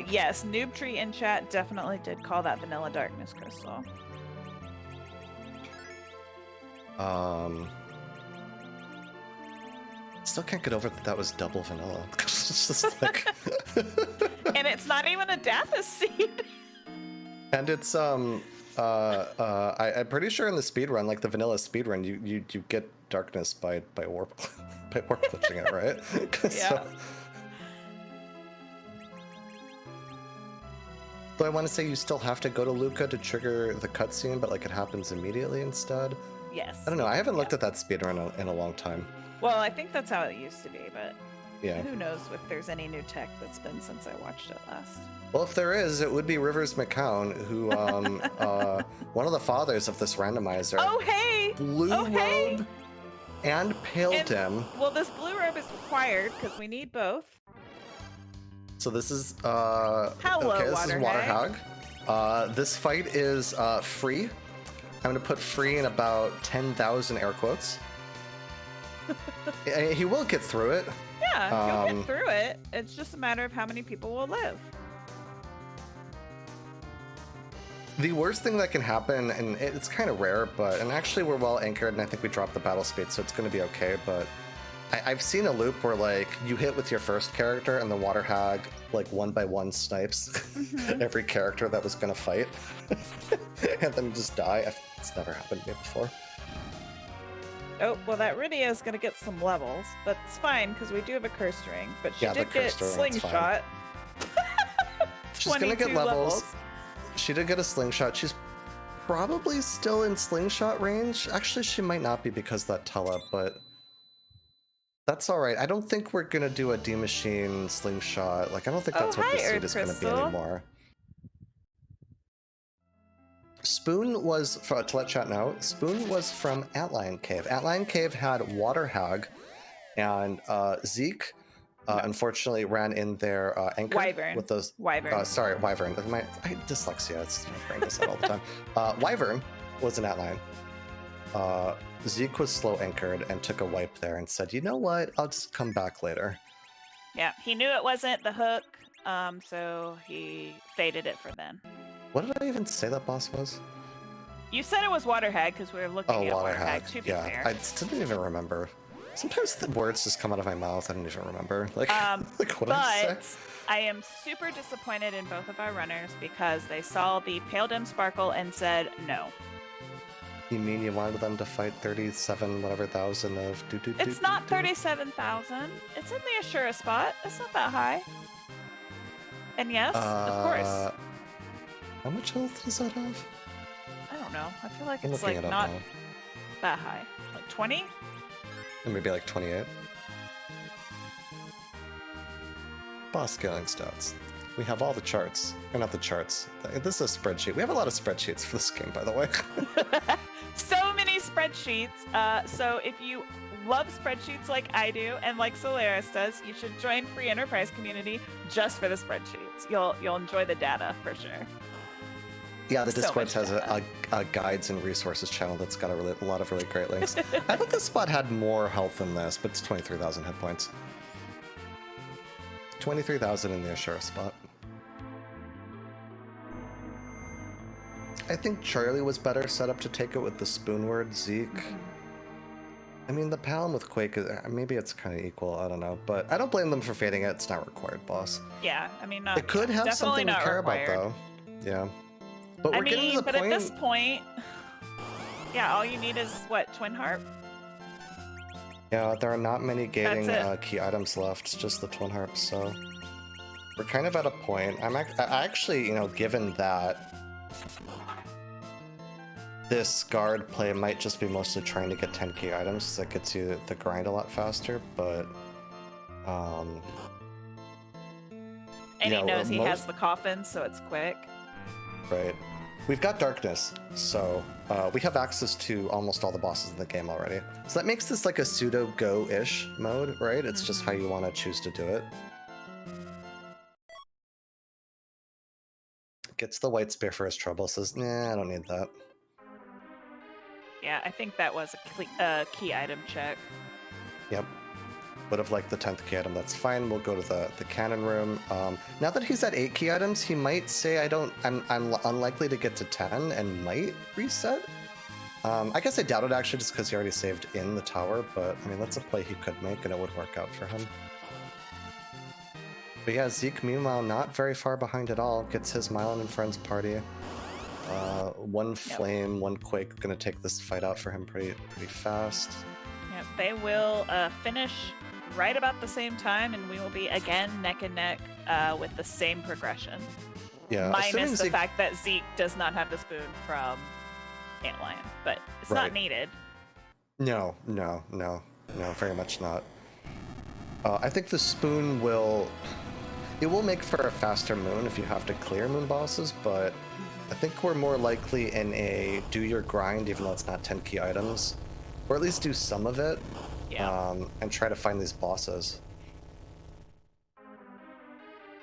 Yes, Noob Tree in chat definitely did call that Vanilla Darkness Crystal. Still can't get over that was double vanilla. It's just like and it's not even a Dathis seed. And it's I'm pretty sure in the speedrun, like the vanilla speedrun, you get darkness by warp glitching it, right? Yeah. So I want to say you still have to go to Luca to trigger the cutscene, but like it happens immediately instead. Yes. I don't know. I haven't looked at that speedrun in a long time. Well, I think that's how it used to be, but yeah, who knows if there's any new tech that's been since I watched it last. Well, if there is, it would be Rivers McCown, who, one of the fathers of this randomizer. Oh, hey! Blue robe and pale dim. Well, this blue robe is required because we need both. So this is, Hello, okay, this is Water Hag. Hog. This fight is free. I'm going to put free in about 10,000 air quotes. He will get through it. Yeah, he'll get through it. It's just a matter of how many people will live. The worst thing that can happen, and it's kind of rare, and actually we're well anchored, and I think we dropped the battle speed, so it's going to be okay, but I've seen a loop where, like, you hit with your first character, and the Water Hag, like, one by one snipes every character that was going to fight, and then just die. It's never happened to me before. Oh, well, that Rydia is going to get some levels, but it's fine, because we do have a curse ring, but she did get slingshot. She's going to get levels. She did get a slingshot. She's probably still in slingshot range. Actually, she might not be because of that tele, but that's all right. I don't think we're going to do a D-Machine slingshot. Like, I don't think that's what this suit is going to be anymore. Spoon was, to let chat know, Spoon was from Antlion Cave. Antlion Cave had Water Hag, and Zeke, unfortunately, ran in their anchor Wyvern. with those. Wyvern. Sorry, Wyvern. My dyslexia. It's my brain does that all the time. Wyvern was an Antlion. Zeke was slow anchored and took a wipe there and said, "You know what? I'll just come back later." Yeah, he knew it wasn't the hook, so he faded it for then. What did I even say that boss was? You said it was Water Hag because we were looking at Water Hag. To be fair. I didn't even remember. Sometimes the words just come out of my mouth. I don't even remember. Like, like what I say. I am super disappointed in both of our runners because they saw the Pale Dim Sparkle and said no. You mean you wanted them to fight 37 whatever thousand of do? It's not 37,000. It's in the Ashura spot. It's not that high. And yes, of course. How much health does that have? I don't know. I feel like it's like not that high. Like 20? Maybe like 28. Boss scaling stats. We have all the charts. Or not the charts. This is a spreadsheet. We have a lot of spreadsheets for this game, by the way. So many spreadsheets. So if you love spreadsheets like I do and like Solaris does, you should join Free Enterprise Community just for the spreadsheets. You'll enjoy the data for sure. Yeah, the Discord has a guides and resources channel that's got a lot of really great links. I thought this spot had more health than this, but it's 23,000 hit points. 23,000 in the Ashura spot. I think Charlie was better set up to take it with the Spoonward Zeke. I mean, the Palom with Quake, maybe it's kind of equal, I don't know. But I don't blame them for fading it. It's not required, boss. Yeah, I mean, it could have something to care about, though. Yeah. But we're getting to the point... at this point, yeah, all you need is, what, Twin Harp? Yeah, there are not many gating key items left. It's just the Twin Harps, so... We're kind of at a point. I actually, you know, given that... This guard play might just be mostly trying to get 10 key items, because that gets you the grind a lot faster, but... And he knows he has the coffin, so it's quick. Right. We've got darkness, so we have access to almost all the bosses in the game already. So that makes this like a pseudo go-ish mode, right? It's just how you want to choose to do it. Gets the white spear for his trouble, says, nah, I don't need that. Yeah, I think that was a key item check. Yep. Would have liked the 10th key item. That's fine. We'll go to the cannon room. Now that he's at 8 key items, he might say I'm unlikely to get to 10 and might reset. I guess I doubt it actually, just because he already saved in the tower. But I mean, that's a play he could make, and it would work out for him. But yeah, Zeke, meanwhile, not very far behind at all. Gets his Mylon and Friends party. One flame, one quake, gonna take this fight out for him pretty fast. Yep, they will finish right about the same time, and we will be again neck and neck with the same progression. Yeah, minus the fact that Zeke does not have the spoon from Antlion, but it's not needed. No, very much not. I think the spoon will make for a faster moon if you have to clear moon bosses, but I think we're more likely in a do your grind, even though it's not 10 key items, or at least do some of it. Yeah. And try to find these bosses.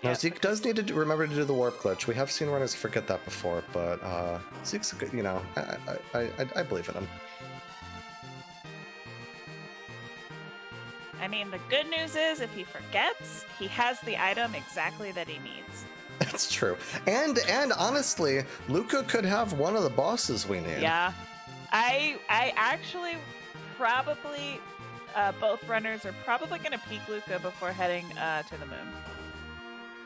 Now, Zeke does need to remember to do the warp glitch. We have seen runners forget that before, but Zeke's good, you know, I believe in him. I mean, the good news is if he forgets, he has the item exactly that he needs. That's true. And honestly, Luca could have one of the bosses we need. Yeah. I actually probably... both runners are probably going to peek Luca before heading to the moon.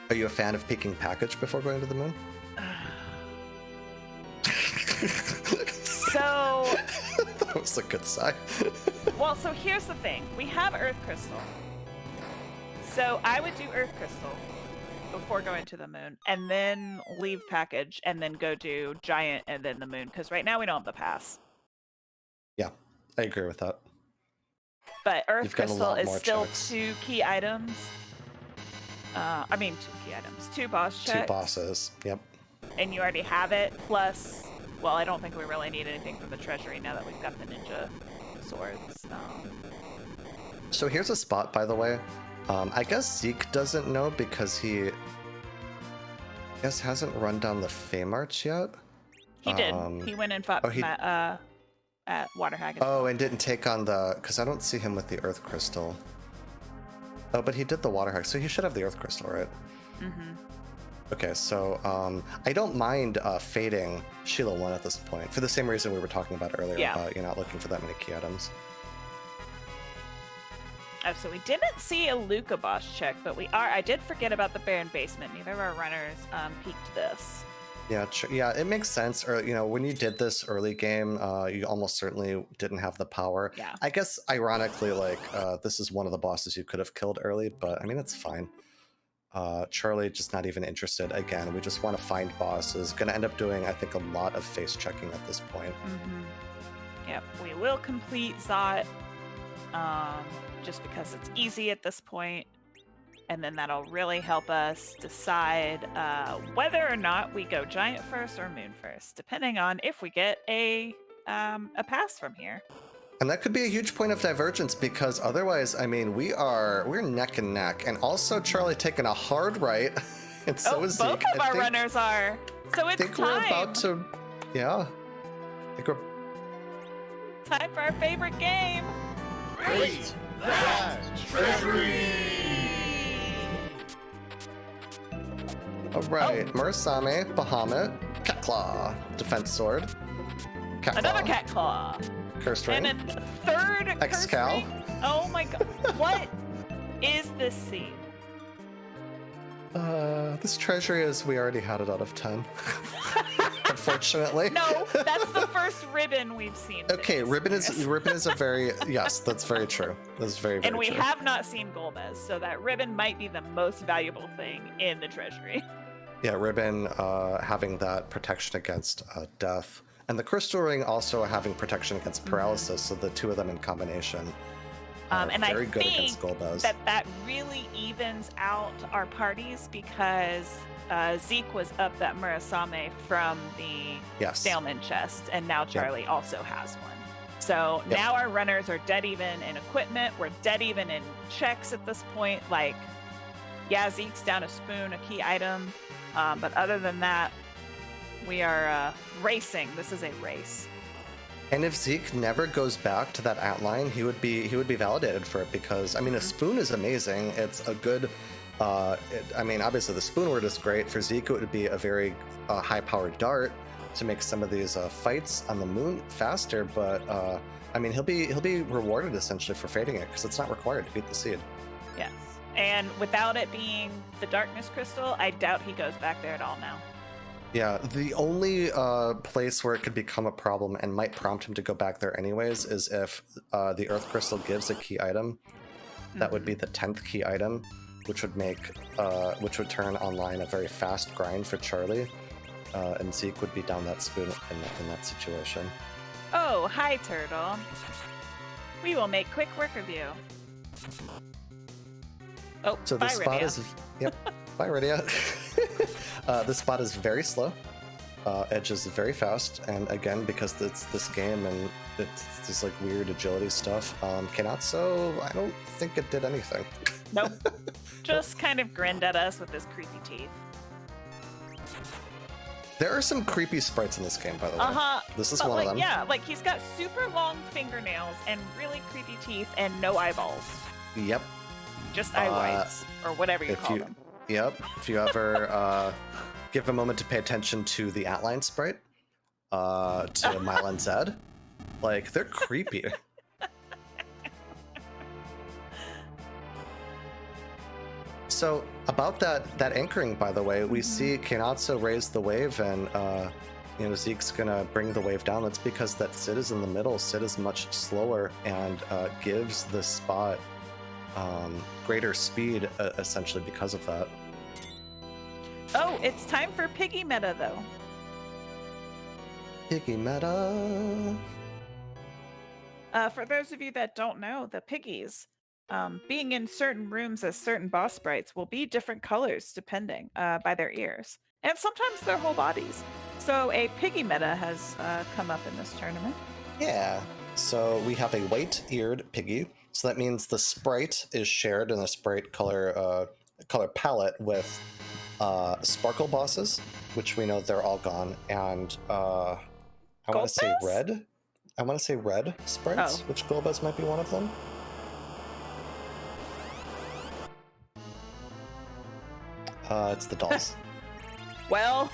Are you a fan of peeking package before going to the moon? So... That was a good sign. Well, so here's the thing. We have Earth Crystal. So I would do Earth Crystal before going to the moon, and then leave package, and then go do Giant and then the moon, because right now we don't have the pass. Yeah, I agree with that. But Earth Crystal is still 2 key items. I mean, 2 key items. 2 boss checks. 2 bosses, yep. And you already have it, plus... Well, I don't think we really need anything from the treasury now that we've got the ninja swords. So here's a spot, by the way. I guess Zeke doesn't know because he... I guess hasn't run down the Fey March yet. He did. He went and fought at Waterhag. Oh, and didn't take on the... Because I don't see him with the Earth Crystal. Oh, but he did the Waterhag, so he should have the Earth Crystal, right? Mm-hmm. Okay, so I don't mind fading Sheila 1 at this point, for the same reason we were talking about earlier, about you're not looking for that many key items. Oh, so we didn't see a Luca boss check, but we are... I did forget about the Baron Basement. Neither of our runners peeked this. Yeah, it makes sense. Or, you know, when you did this early game, you almost certainly didn't have the power. Yeah. I guess, ironically, like, this is one of the bosses you could have killed early, but, I mean, it's fine. Charlie just not even interested. Again, we just want to find bosses. Gonna end up doing, I think, a lot of face checking at this point. Yep, we will complete Zot, just because it's easy at this point, and then that'll really help us decide whether or not we go Giant first or Moon first, depending on if we get a pass from here. And that could be a huge point of divergence, because otherwise, I mean, we're neck and neck. And also Charlie taking a hard right, and so is Zeke. Both of our runners are. So it's time. I think we're about to, yeah. I think we're... Time for our favorite game. Raise that treasury! All right, Murasame, Bahamut, Cat Claw, Defense Sword. Cat Another Claw. Cat Claw. Curse Ring. And a third X-Cal. Curse Ring. Oh my god. What is this scene? This treasury is, we already had it out of 10. Unfortunately. No, that's the first ribbon we've seen. Okay, ribbon is a very, yes, that's very true. That's very, very And we true. have not seen Golbez, so that ribbon might be the most valuable thing in the treasury. Yeah, ribbon having that protection against death. And the crystal ring also having protection against paralysis, so the 2 of them in combination. And very I good against think Golbez. that really evens out our parties because Zeke was up that Murasame from the Yes. Staleman chest, and now Charlie also has one. So now our runners are dead even in equipment. We're dead even in checks at this point. Like, yeah, Zeke's down a spoon, a key item. But other than that, we are racing. This is a race. And if Zeke never goes back to that outline, he would be validated for it because I mean a spoon is amazing. It's a good. I mean, obviously the spoon word is great. For Zeke, it would be a very high-powered dart to make some of these fights on the moon faster. But I mean, he'll be rewarded essentially for fading it because it's not required to beat the seed. Yes, and without it being the darkness crystal, I doubt he goes back there at all now. Yeah, the only place where it could become a problem and might prompt him to go back there anyways is if the Earth Crystal gives a key item. That would be the 10th key item, which would turn online a very fast grind for Charlie, and Zeke would be down that spoon in that situation. Oh, hi, Turtle. We will make quick work of you. Oh, so bye, the spot Rydia. is bye, Rydia. This spot is very slow. Edge is very fast, and again, because it's this game and it's this like weird agility stuff, Kenatsu, I don't think it did anything. Nope. Just kind of grinned at us with his creepy teeth. There are some creepy sprites in this game, by the way. This is but one like, of them. Yeah, like he's got super long fingernails and really creepy teeth and no eyeballs. Yep. Just eye whites, or whatever you call them. Yep. If you ever give a moment to pay attention to the outline sprite, to Mylan Zed, like they're creepy. So about that anchoring, by the way, we see Kenatsu raise the wave, and Zeke's gonna bring the wave down. That's because that Sid is in the middle. Sid is much slower and gives the spot greater speed, essentially because of that. Oh, it's time for Piggy meta, though. Piggy meta. For those of you that don't know, the Piggies, being in certain rooms as certain boss sprites, will be different colors depending by their ears, and sometimes their whole bodies. So a Piggy meta has come up in this tournament. Yeah. So we have a white-eared Piggy. So that means the sprite is shared in the sprite color palette with sparkle bosses, which we know they're all gone, and I want to say red. I want to say red sprites, which Golbez might be one of them. It's the dolls. Well,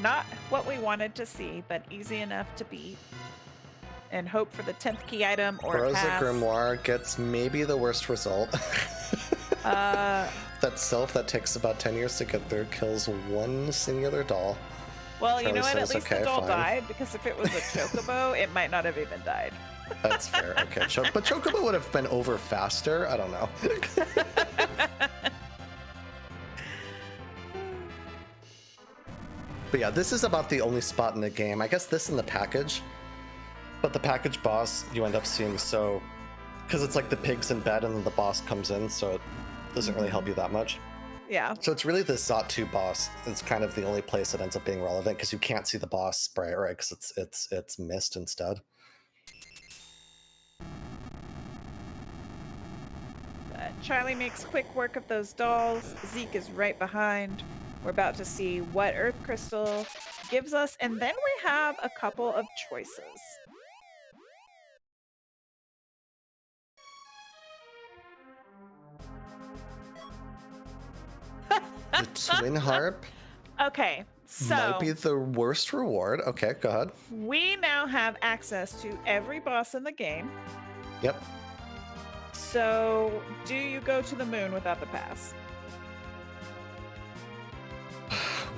not what we wanted to see, but easy enough to beat. And hope for the 10th key item or Rosa pass. Grimoire gets maybe the worst result. That sylph that takes about 10 years to get there kills one singular doll. Well, you Charlie know what? At says, least okay, the doll fine. died, because if it was a chocobo, it might not have even died. That's fair. Okay, but Chocobo would have been over faster. I don't know. But yeah, this is about the only spot in the game. I guess this in the package. But the package boss you end up seeing, so because it's like the pigs in bed and then the boss comes in, so it doesn't really help you that much. Yeah. So it's really the Zot 2 boss. It's kind of the only place that ends up being relevant because you can't see the boss sprite, right? Because it's mist instead. Charlie makes quick work of those dolls. Zeke is right behind. We're about to see what Earth Crystal gives us, and then we have a couple of choices. The Twin Harp Okay, so might be the worst reward. Okay, go ahead. we now have access to every boss in the game. Yep. So, do you go to the moon without the pass?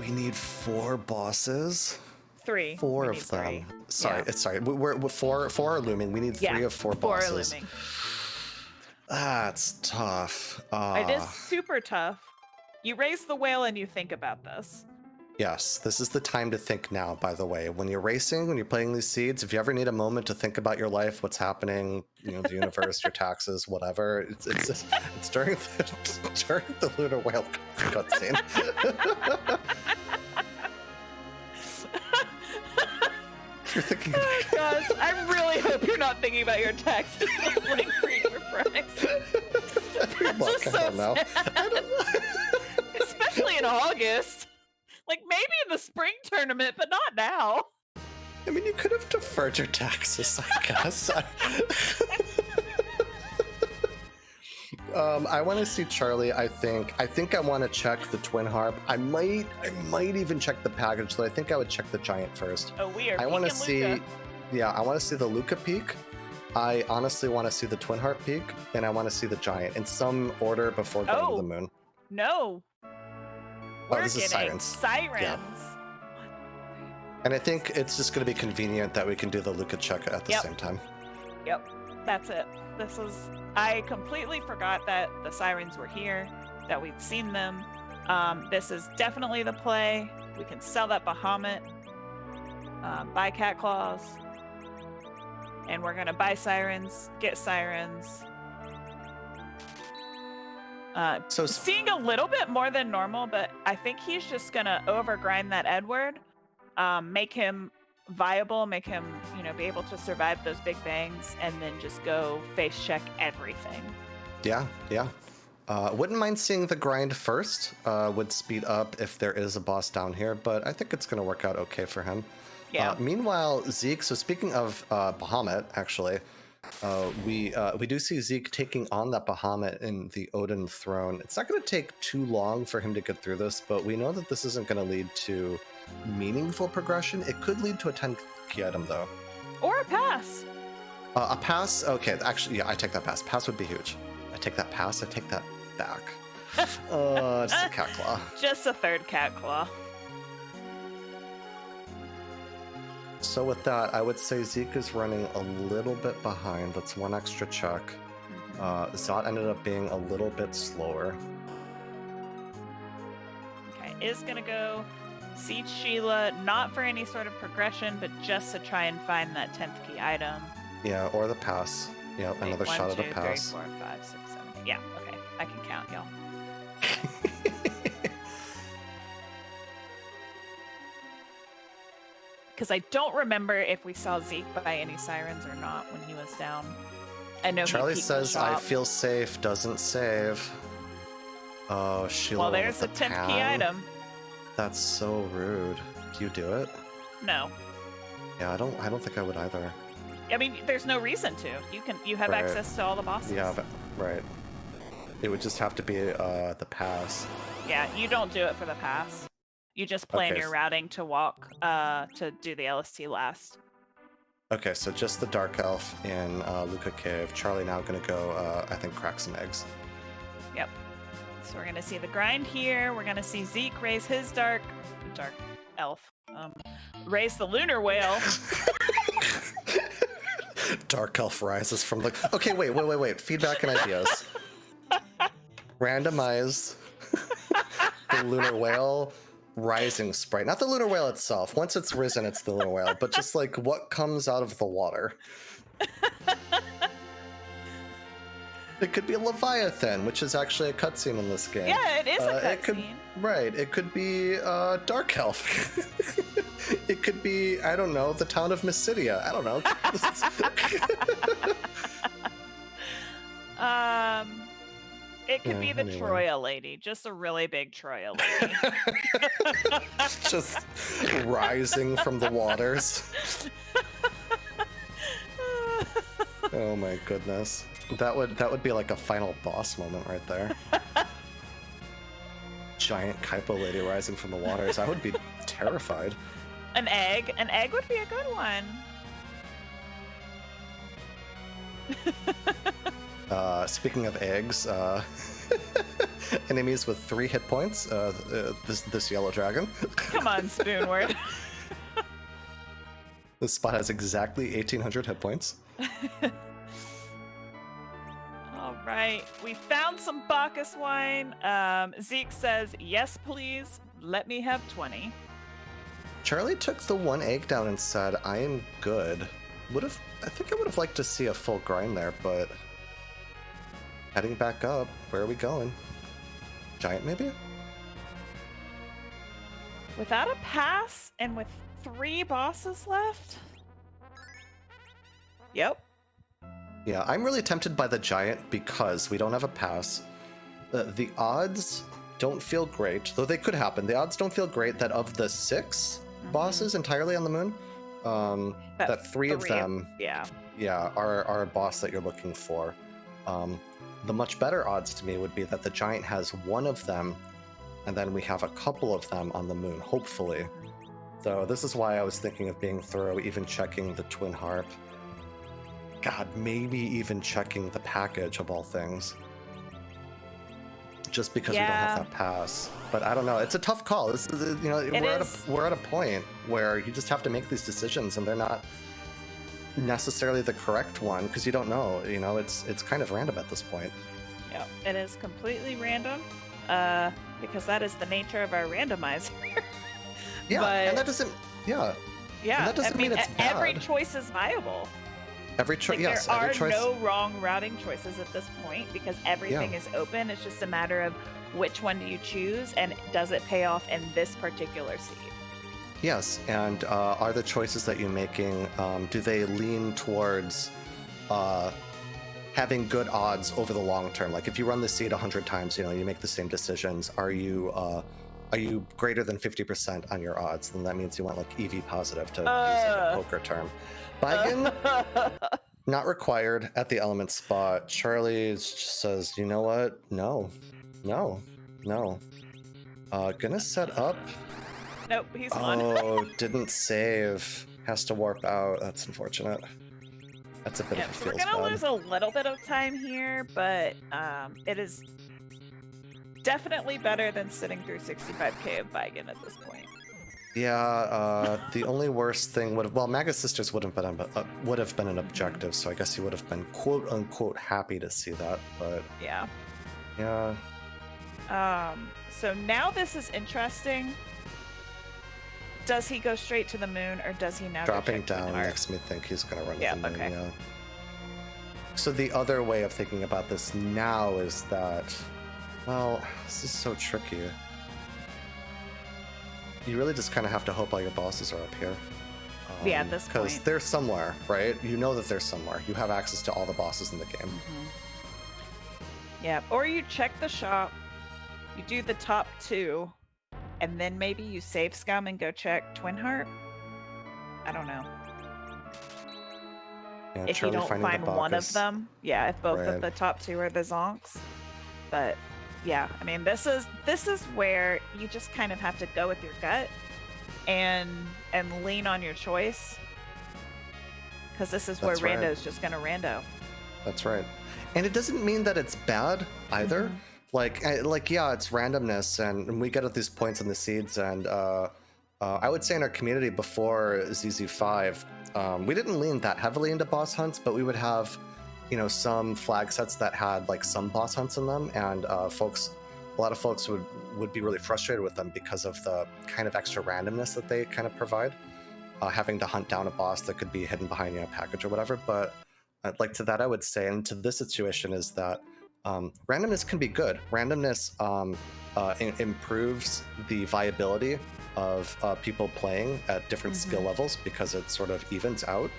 We need 4 bosses. 3. 4 We of need them. 3. Sorry, Yeah. sorry. We're 4 are looming. We need 3 of 4 4 are bosses. looming. That's tough. It is super tough. You raise the whale and you think about this. Yes, this is the time to think now, by the way. When you're racing, when you're playing these seeds, if you ever need a moment to think about your life, what's happening, the universe, your taxes, whatever, it's during the lunar whale cutscene. You're thinking about Gosh, I really hope you're not thinking about your taxes while playing Freedom Price. Look, I don't know. I don't know. Especially in August. Like, maybe in the spring tournament, but not now. I mean, you could have deferred your taxes, I guess. I want to see Charlie. I think I want to check the Twin Harp. I might even check the package, though. I think I would check the Giant first. Oh, we are. I want to peeking see. Luca. Yeah, I want to see the Luca peak. I honestly want to see the Twin Harp peak, and I want to see the Giant in some order before going to the moon. No. Oh, this is Sirens. Sirens. Yeah. And I think it's just going to be convenient that we can do the Luca check at the same time. Yep, that's it. I completely forgot that the Sirens were here, that we'd seen them. This is definitely the play. We can sell that Bahamut, buy Cat Claws, and we're going to buy Sirens, get Sirens. So seeing a little bit more than normal, but I think he's just gonna overgrind that Edward, make him viable, make him, be able to survive those big bangs, and then just go face check everything. Yeah. Wouldn't mind seeing the grind first. Would speed up if there is a boss down here, but I think it's gonna work out okay for him. Yeah. Meanwhile, Zeke. So speaking of Bahamut, actually. We do see Zeke taking on that Bahamut in the Odin throne. It's not going to take too long for him to get through this, but we know that this isn't going to lead to meaningful progression. It could lead to a 10th key item, though. Or a pass. A pass? Okay, actually, yeah, I take that pass. Pass would be huge. I take that pass. I take that back. Just a Cat Claw. Just a third Cat Claw. So with that, I would say Zeke is running a little bit behind. That's one extra check. Zot ended up being a little bit slower. Okay, is gonna go siege Sheila, not for any sort of progression, but just to try and find that 10th key item. Yeah, or the pass. Yeah, okay, another shot at a pass. 1, 2, 3, 4, 5, 6, 7. Yeah, okay, I can count, y'all. Because I don't remember if we saw Zeke buy any Sirens or not when he was down. I know Charlie he says, "I feel safe." Doesn't save. Oh, Sheila. Well, there's the a 10th key item. That's so rude. Do you do it? No. Yeah, I don't think I would either. I mean, there's no reason to. You have Right. access to all the bosses. Yeah, but, right. It would just have to be the pass. Yeah, you don't do it for the pass. You just plan Okay. your routing to walk to do the LST last. Okay, so just the Dark Elf in Luca Cave. Charlie now gonna go, I think, crack some eggs. Yep. So we're gonna see the grind here. We're gonna see Zeke raise his Dark Elf. Raise the Lunar Whale. Dark Elf rises from the... Okay, wait. Feedback and ideas. Randomize the Lunar Whale rising sprite. Not the Lunar Whale itself. Once it's risen, it's the Lunar Whale. But just like what comes out of the water. It could be a Leviathan, which is actually a cutscene in this game. Yeah, it is a cutscene. Right. It could be Dark Elf. It could be, I don't know, the town of Mysidia. I don't know. It could be the anyway. Troya lady, just a really big Troya lady. Just rising from the waters. Oh my goodness. That would be like a final boss moment right there. Giant Kaipo lady rising from the waters. I would be terrified. An egg would be a good one. Speaking of eggs, enemies with 3 hit points. This yellow dragon. Come on, Spoonward. This spot has exactly 1,800 hit points. All right, we found some Bacchus wine. Zeke says, yes, please. let me have 20. Charlie took the 1 egg down and said, I am good. I think I would have liked to see a full grind there, but heading back up, where are we going? Giant, maybe? Without a pass and with 3 bosses left? Yep. Yeah, I'm really tempted by the giant because we don't have a pass. The odds don't feel great, though they could happen. The odds don't feel great that of the 6 bosses entirely on the moon, that 3 of them are a boss that you're looking for. The much better odds to me would be that the giant has 1 of them, and then we have a couple of them on the moon, hopefully. So this is why I was thinking of being thorough, even checking the twin harp. God, maybe even checking the package of all things. Just because we don't have that pass. But I don't know. It's a tough call. This is, we're at a point where you just have to make these decisions, and they're not necessarily the correct one because you don't know. It's kind of random at this point. Yeah, it is completely random. Because that is the nature of our randomizer. Yeah, and that doesn't. Yeah. Yeah, and that doesn't mean it's bad. Every choice is viable. Every choice, yes. There are no wrong routing choices at this point because everything is open. It's just a matter of which one do you choose and does it pay off in this particular seed. Yes, and are the choices that you're making, do they lean towards having good odds over the long term? Like if you run the seed 100 times, you make the same decisions. Are you greater than 50% on your odds? Then that means you want like EV positive, to use a poker term. Baigen, not required at the element spot. Charlie just says, you know what? No. Gonna set up. Nope, he's won. Oh, didn't save. Has to warp out. That's unfortunate. That's a bit of a feels bad. We're gonna lose a little bit of time here, but it is definitely better than sitting through 65k of Baigen at this point. Yeah, the only worst thing Magus Sisters would have been an objective, so I guess he would have been quote unquote happy to see that, but yeah. So now this is interesting. Does he go straight to the moon, or does he now dropping down makes me think he's gonna run to the moon? Okay. Yeah. So the other way of thinking about this now is that, well, this is so tricky. You really just kind of have to hope all your bosses are up here. At this point. Because they're somewhere, right? You know that they're somewhere. You have access to all the bosses in the game. Mm-hmm. Yeah, or you check the shop, you do the top 2, and then maybe you save scum and go check Twin Heart? I don't know. Yeah, if you don't find one of them. Yeah, if both of the top 2 are the zonks. But yeah, I mean, this is where you just kind of have to go with your gut and lean on your choice, because this is where rando's just gonna rando. That's right, and it doesn't mean that it's bad either. Mm-hmm. Like yeah, it's randomness, and we get at these points in the seeds, and I would say in our community before ZZ5, we didn't lean that heavily into boss hunts, but we would have some flag sets that had like some boss hunts in them, and a lot of folks would be really frustrated with them because of the kind of extra randomness that they kind of provide, having to hunt down a boss that could be hidden behind a package or whatever. But like to that I would say, and to this situation, is that randomness can be good. Randomness improves the viability of people playing at different skill levels, because it sort of evens out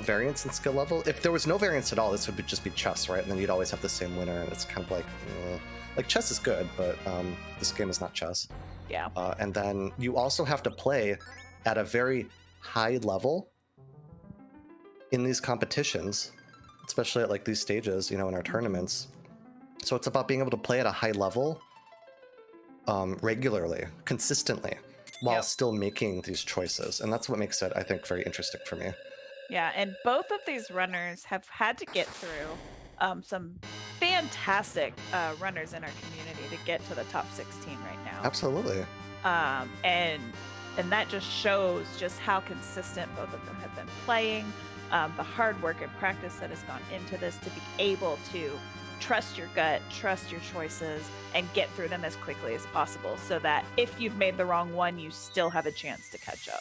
variance in skill level. If there was no variance at all, this would just be chess, right? And then you'd always have the same winner, and it's kind of like chess is good, but this game is not chess. Yeah. And then you also have to play at a very high level in these competitions, especially at like these stages, in our tournaments. So it's about being able to play at a high level regularly, consistently, while still making these choices. And that's what makes it, I think, very interesting for me. Yeah, and both of these runners have had to get through some fantastic runners in our community to get to the top 16 right now. Absolutely. And that just shows just how consistent both of them have been playing, the hard work and practice that has gone into this to be able to trust your gut, trust your choices, and get through them as quickly as possible so that if you've made the wrong one, you still have a chance to catch up.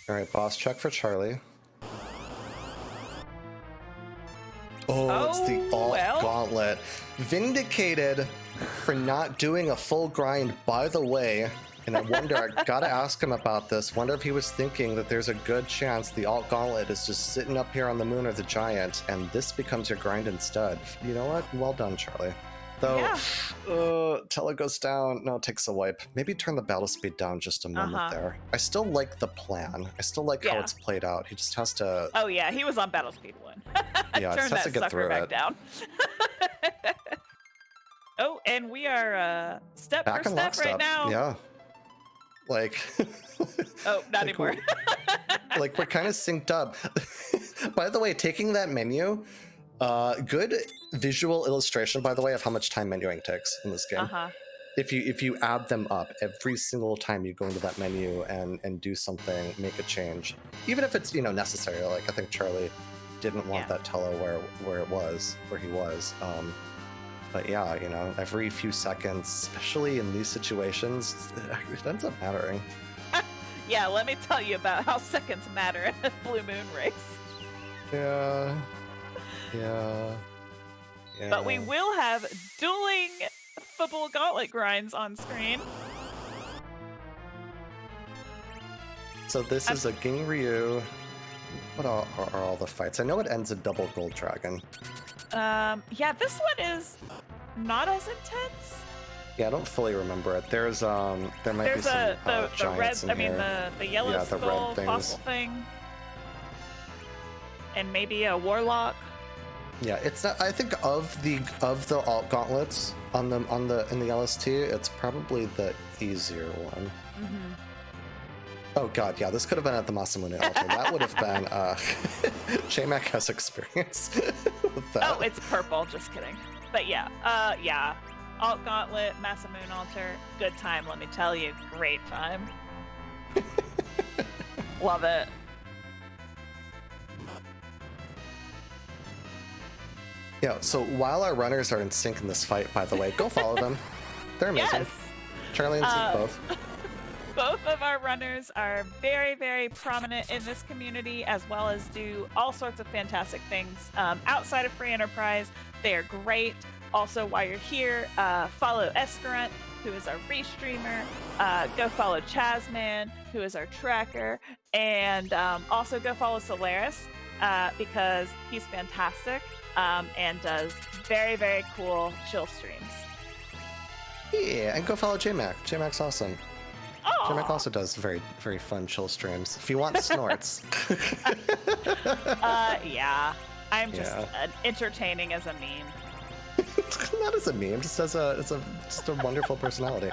All right, boss check for Charlie. Oh, it's the alt gauntlet. Vindicated for not doing a full grind, by the way. And I wonder, I gotta ask him about this. Wonder if he was thinking that there's a good chance the alt gauntlet is just sitting up here on the moon or the giant, and this becomes your grind instead. You know what? Well done, Charlie. Though, till it goes down. No, it takes a wipe. Maybe turn the battle speed down just a moment there. I still like the plan. I still like how it's played out. He just has to... Oh yeah, he was on battle speed 1. Yeah, turn has to get through back it. down. Oh, and we are step Back for in step lockstep. right now. Yeah. Like... Oh, not anymore. Like, we're kind of synced up. By the way, taking that menu... good visual illustration, by the way, of how much time menuing takes in this game. If you add them up every single time you go into that menu and do something, make a change, even if it's necessary. Like I think Charlie didn't want that tello where he was. But yeah, every few seconds, especially in these situations, it ends up mattering. Yeah, let me tell you about how seconds matter in a Blue Moon race. Yeah. But we will have dueling football gauntlet grinds on screen. So this is a Ging Ryu. What are all the fights? I know it ends a double gold dragon. Yeah, this one is not as intense. Yeah, I don't fully remember it. There might be some the red. in here. The yellow skull fossil thing, and maybe a warlock. Yeah, it's not. I think of the alt gauntlets in the LST, it's probably the easier one. Mm-hmm. Oh god, yeah, this could have been at the Masamune altar. That would have been. J-Mac has experience with that. Oh, it's purple. Just kidding. But yeah, alt gauntlet, Masamune altar, good time. Let me tell you, great time. Love it. Yeah, so while our runners are in sync in this fight, by the way, go follow them. They're amazing. Yes. Charlie and Zeke both. Both of our runners are very, very prominent in this community, as well as do all sorts of fantastic things outside of Free Enterprise. They are great. Also, while you're here, follow Escarant, who is our restreamer. Go follow Chazman, who is our tracker. And also go follow Solaris, because he's fantastic. And does very, very cool chill streams. Yeah, and go follow J-Mac. J-Mac's awesome. Oh. J-Mac also does very, very fun chill streams. If you want snorts. Yeah. I'm just entertaining as a meme. Not as a meme, just as a wonderful personality.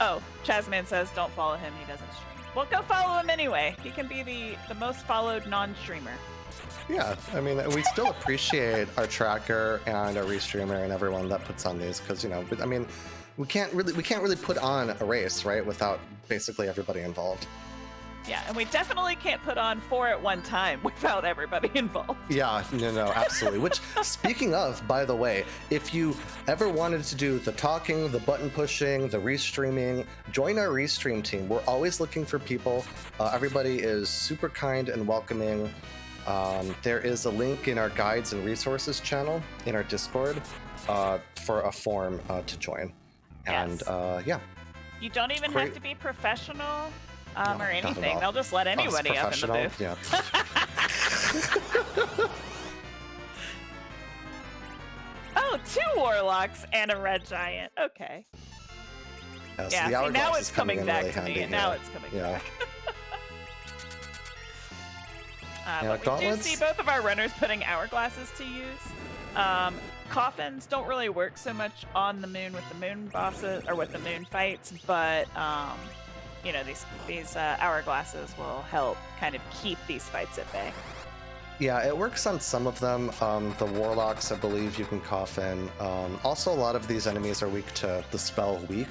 Oh, Chazman says don't follow him, he doesn't stream. Well, go follow him anyway. He can be the most followed non-streamer. Yeah, I mean, we still appreciate our tracker and our restreamer and everyone that puts on these, because I mean, we can't really put on a race, right, without basically everybody involved. Yeah, and we definitely can't put on 4 at one time without everybody involved. Yeah, no, absolutely. Which, speaking of, by the way, if you ever wanted to do the talking, the button pushing, the restreaming, join our restream team. We're always looking for people. Everybody is super kind and welcoming. There is a link in our guides and resources channel in our Discord for a form to join. And yeah. You don't even have to be professional or anything. all. They'll just let anybody up in the booth. Yeah. Oh, 2 warlocks and a red giant. Okay. Yeah, so see, now it's coming back really to me. handy, Now it's coming back. But we do see both of our runners putting hourglasses to use. Coffins don't really work so much on the moon with the moon bosses or with the moon fights, but these hourglasses will help kind of keep these fights at bay. Yeah, it works on some of them. The warlocks, I believe, you can coffin. Also, a lot of these enemies are weak to the spell weak.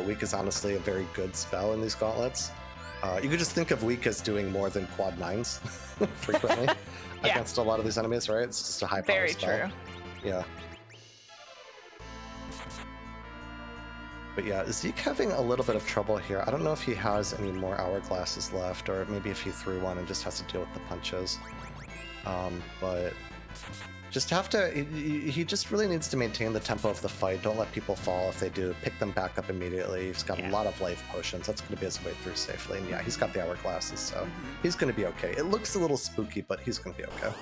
Weak is honestly a very good spell in these gauntlets. You could just think of weak as doing more than quad 9s frequently against a lot of these enemies, right? It's just a high power spell. Very true. Yeah. But yeah, Zeke having a little bit of trouble here. I don't know if he has any more hourglasses left, or maybe if he threw one and just has to deal with the punches. But just have to, he just really needs to maintain the tempo of the fight. Don't let people fall. If they do, pick them back up immediately. He's got a lot of life potions. That's going to be his way through safely. And yeah, he's got the hourglasses, so he's going to be okay. It looks a little spooky, but he's going to be okay.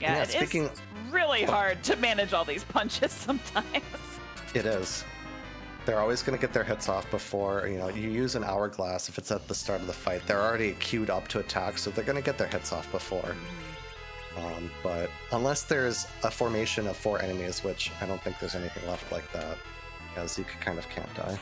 Yeah, it is really hard to manage all these punches sometimes. It is. They're always going to get their hits off before, you know, you use an hourglass if it's at the start of the fight. They're already queued up to attack, so they're going to get their hits off before. But unless there's a formation of 4 enemies, which I don't think there's anything left like that, yeah, Zeke kind of can't die.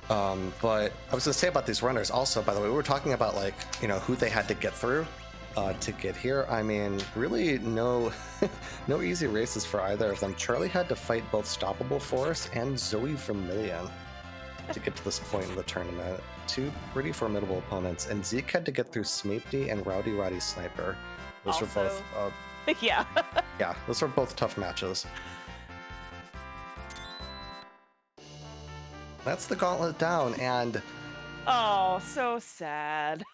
But I was going to say about these runners also, by the way, we were talking about, like, you know, who they had to get through to get here. I mean, really no no easy races for either of them. Charlie had to fight both Stoppable Force and Zoe Vermilion to get to this point in the tournament. 2 pretty formidable opponents. And Zeke had to get through Smeepty and Rowdy Roddy Sniper. Those were both... yeah. Yeah, those were both tough matches. That's the gauntlet down, and... Oh, so sad.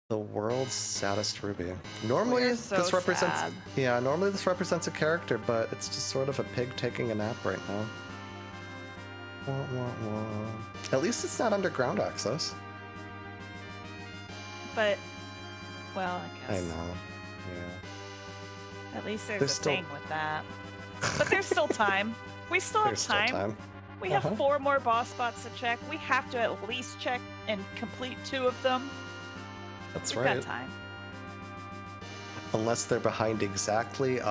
The world's saddest Ruby. Normally so this represents... sad. Yeah, normally this represents a character, but it's just sort of a pig taking a nap right now. Wah, wah, wah. At least it's not underground access. But, well, I guess. I know, yeah. At least there's There's a still- thing with that. But there's still time. We still have There's still time. time. We have 4 more boss spots to check. We have to at least check and complete 2 of them. That's We've right. got time. Unless they're behind exactly the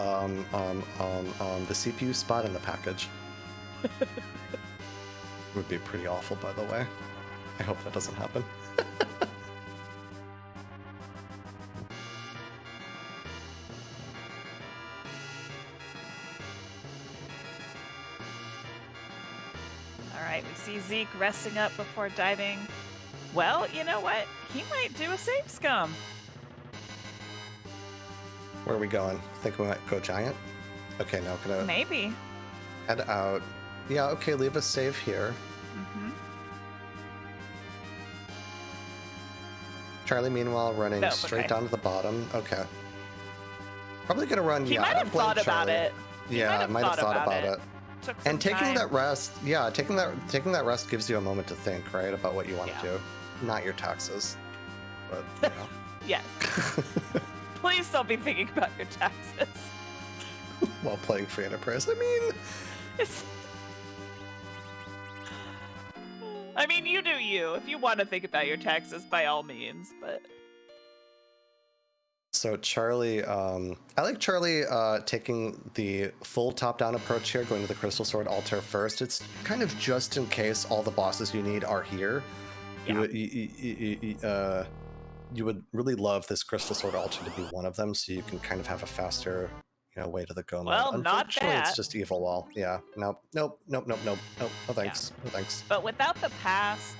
CPU spot in the package. Would be pretty awful, by the way. I hope that doesn't happen. All right, we see Zeke resting up before diving. Well, you know what? He might do a save scum. Where are we going? Think we might go giant? Okay, no, gonna Maybe. head out. Yeah, okay, leave a save here. Charlie, meanwhile, running straight down to the bottom. Okay. Probably gonna run. He Yeah, might I have don't blame thought about Charlie. it. Yeah, might have thought about it. Took some And taking time. that rest, yeah, taking that rest gives you a moment to think, right, about what you want to do. Not your taxes, but you know. Yes. Please don't be thinking about your taxes. While playing free enterprise. I mean, I mean, you do you. If you want to think about your taxes, by all means, but... So Charlie, I like Charlie taking the full top-down approach here, going to the Crystal Sword altar first. It's kind of just in case all the bosses you need are here. Yeah. You would really love this Crystal Sword altar to be one of them, so you can kind of have a faster, you know, way to the go. Well, not Unfortunately, that. it's just evil wall. Yeah. Nope. No thanks. No thanks. But without the pass,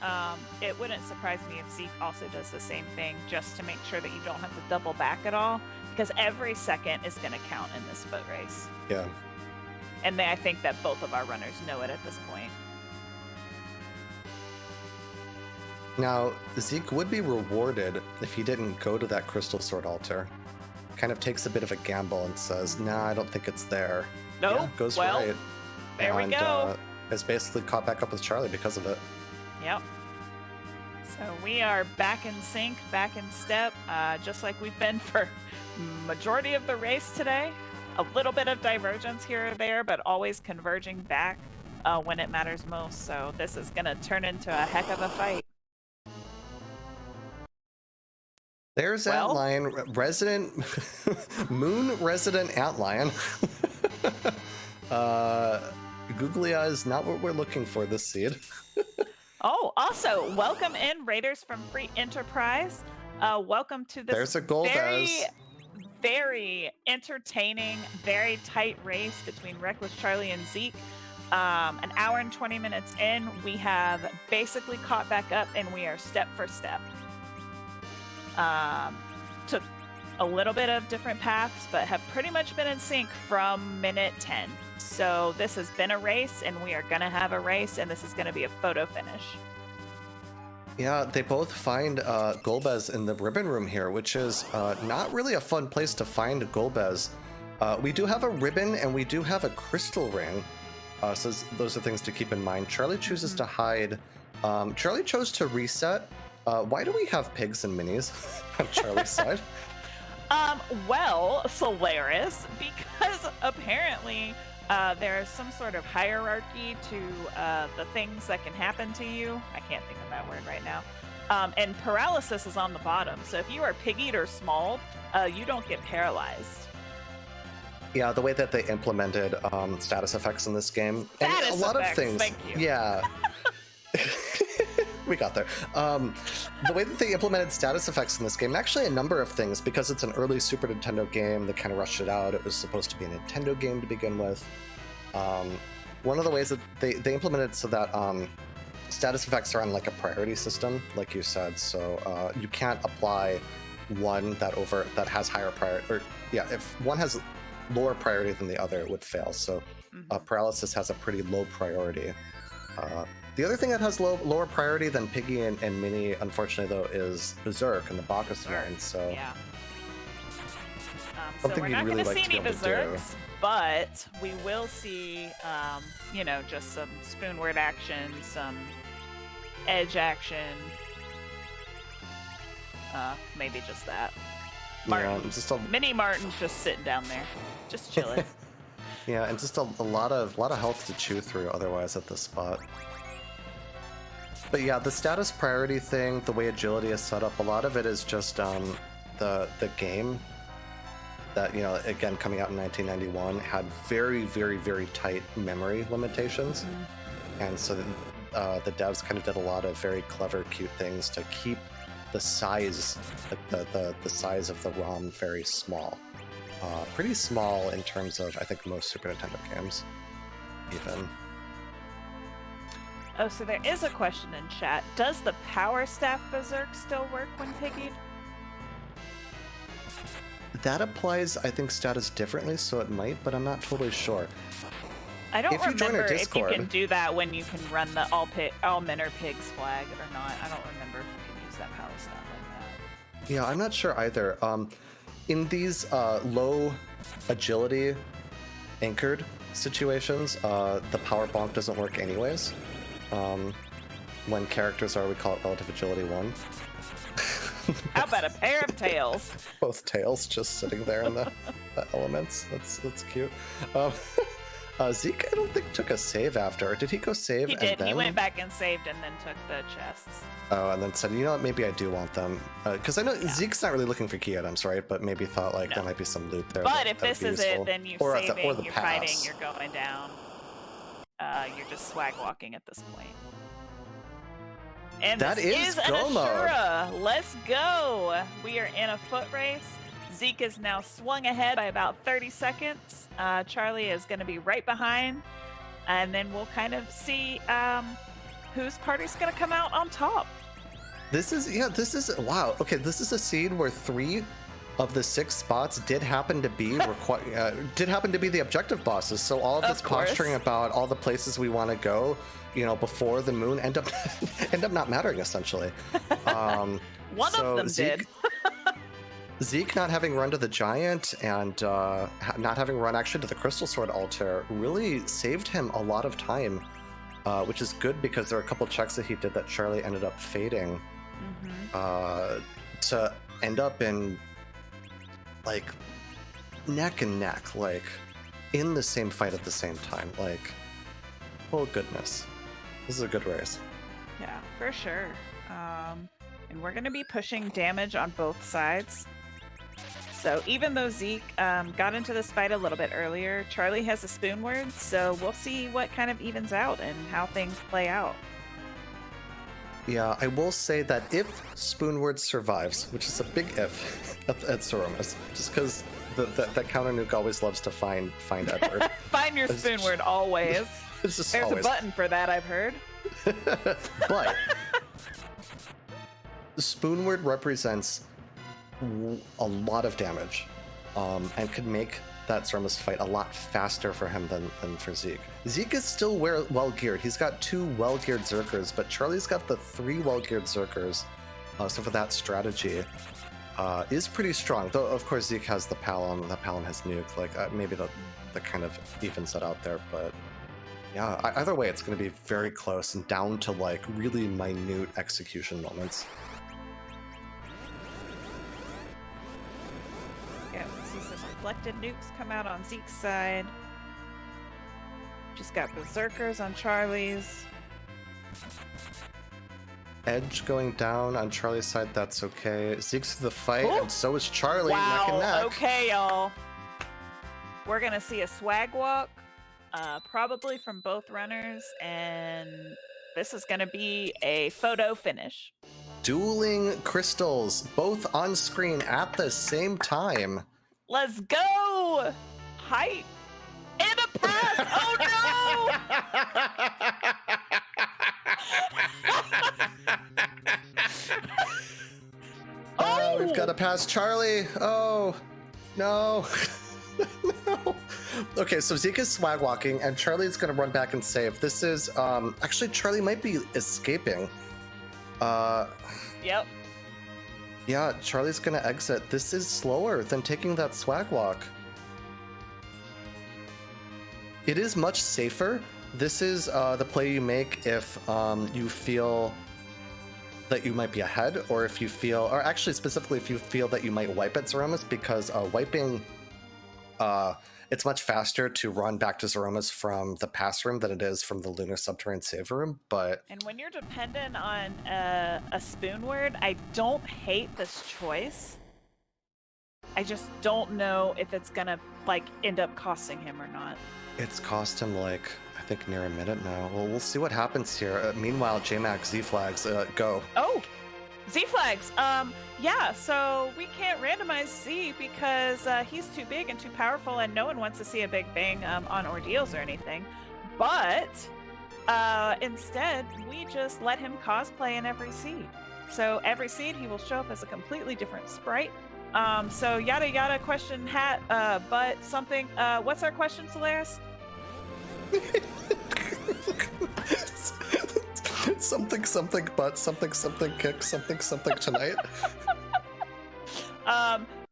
it wouldn't surprise me if Zeke also does the same thing, just to make sure that you don't have to double back at all, because every second is going to count in this boat race. Yeah. And I think that both of our runners know it at this point. Now, Zeke would be rewarded if he didn't go to that Crystal Sword altar. Kind of takes a bit of a gamble and says, nah, I don't think it's there. No, Yeah, goes well, right. there we go. Is basically caught back up with Charlie because of it. Yep. So we are back in sync, back in step, just like we've been for majority of the race today. A little bit of divergence here or there, but always converging back when it matters most. So this is going to turn into a heck of a fight. There's Antlion, resident moon resident Antlion. Googly eyes, not what we're looking for this seed. Oh, also, welcome in Raiders from Free Enterprise. Welcome to this There's a gold very entertaining, very tight race between Reckless Charlie and Zeke An hour and 20 minutes in, we have basically caught back up, and we are step for step. Took a little bit of different paths, but have pretty much been in sync from minute 10. So this has been a race, and we are going to have a race, and this is going to be a photo finish. Yeah, they both find Golbez in the ribbon room here, which is not really a fun place to find Golbez. We do have a ribbon, and we do have a crystal ring. So those are things to keep in mind. Charlie chooses to hide. Charlie chose to reset. Why do we have pigs and minis on Charlie's side? Well, Solaris, because apparently there's some sort of hierarchy to the things that can happen to you. I can't think of that word right now. And paralysis is on the bottom. So if you are piggied or smalled, you don't get paralyzed. Yeah, the way that they implemented status effects in this game, and Status a lot effects, of things. thank you. Yeah. We got there. The way that they implemented status effects in this game, and actually a number of things, because it's an early Super Nintendo game, they kind of rushed it out. It was supposed to be a Nintendo game to begin with. One of the ways that they implemented so that status effects are on like a priority system, like you said. So you can't apply one that has higher priority, or yeah, if one has lower priority than the other, it would fail. So paralysis has a pretty low priority. The other thing that has lower priority than Piggy and Minnie, unfortunately, though, is Berserk and the Bacchus line. So yeah. So something we're you'd not really going to like see to be any able to do. berserks, but we will see, just some spoonward action, some edge action. Maybe just that. Martin, Yeah, Mini Martin's just sitting down there, just chilling. yeah, and just a lot of health to chew through otherwise at this spot. But yeah, the status priority thing, the way agility is set up, a lot of it is just the game that, again, coming out in 1991, had very, very, very tight memory limitations. And so the devs kind of did a lot of very clever, cute things to keep the size, the size of the ROM very small. Pretty small in terms of, I think, most Super Nintendo games, even. Oh, so there is a question in chat. Does the Power Staff Berserk still work when piggied? That applies, I think, status differently, so it might, but I'm not totally sure. I don't If you join our remember if you Discord- can do that when you can run the all men are pigs flag or not. I don't remember if you can use that Power Staff like that. Yeah, I'm not sure either. In these low agility anchored situations, the power bonk doesn't work anyways. When characters are, we call it relative agility 1. How about a pair of tails? Both tails just sitting there in the elements. That's cute. Zeke, I don't think took a save after. Or did he go save? He and did. then... He went back and saved and then took the chests. Oh, and then said, you know what, maybe I do want them. Because I know Zeke's not really looking for key items, right? But maybe thought there might be some loot there. But if this is useful. it, then you're or saving, or the you're pass. fighting, you're going down. You're just swag walking at this point. And That this is an go mode. Ashura. Let's go. We are in a foot race. Zeke is now swung ahead by about 30 seconds. Charlie is going to be right behind. And then we'll kind of see whose party's going to come out on top. This is wow. Okay, this is a scene where 3 of the 6 spots did happen to be the objective bosses. So all of this posturing about all the places we want to go, before the moon end up not mattering essentially. One of them did. Zeke not having run to the giant and not having run actually to the Crystal Sword altar really saved him a lot of time, which is good because there are a couple checks that he did that Charlie ended up fading to end up in neck and neck, in the same fight at the same time. Oh goodness, this is a good race. Yeah, for sure. And we're going to be pushing damage on both sides. So even though Zeke got into this fight a little bit earlier, Charlie has a spoonword, so we'll see what kind of evens out and how things play out. Yeah, I will say that if Spoonword survives, which is a big if at Soromas, just because that counter nuke always loves to find Edward. Find your spoonword always. It's just There's always... a button for that, I've heard. But the Spoonward represents a lot of damage, and could make that Zemus fight a lot faster for him than for Zeke. Zeke is still well geared. He's got 2 well geared Zerkers, but Charlie's got the 3 well geared Zerkers. So for that strategy, is pretty strong. Though of course Zeke has the Palom. The Palom has Nuke. Like maybe the kind of evens that out there, but. Yeah, either way, it's going to be very close and down to like really minute execution moments. Yeah, we see some reflected nukes come out on Zeke's side. Just got Berserkers on Charlie's. Edge going down on Charlie's side, that's okay. Zeke's to the fight, Ooh. and so is Charlie, Wow, neck and neck. okay, y'all. We're going to see a swag walk. Probably from both runners, and this is going to be a photo finish. Dueling crystals, both on screen at the same time. Let's go! Height and a pass! Oh no! Oh, we've got to pass Charlie. Oh, no. No. Okay, so Zeke is swag walking, and Charlie's gonna run back and save. This is actually Charlie might be escaping. Yep. Yeah, Charlie's gonna exit. This is slower than taking that swag walk. It is much safer. This is the play you make if you feel that you might be ahead, or if you feel, or actually specifically if you feel that you might wipe at Zemus, because wiping. It's much faster to run back to Zemus from the pass room than it is from the Lunar Subterranean save room, but... And when you're dependent on a Spoonward, I don't hate this choice. I just don't know if it's gonna, like, end up costing him or not. It's cost him, like, I think near a minute now. Well, we'll see what happens here. Meanwhile, JMac Z-Flags, go. Oh! Z-Flags! Yeah, so we can't randomize Z because he's too big and too powerful, and no one wants to see a big bang on ordeals or anything. But instead, we just let him cosplay in every seed. So every seed, he will show up as a completely different sprite. So yada yada question hat, but something. What's our question, Solaris? something but something kick something tonight.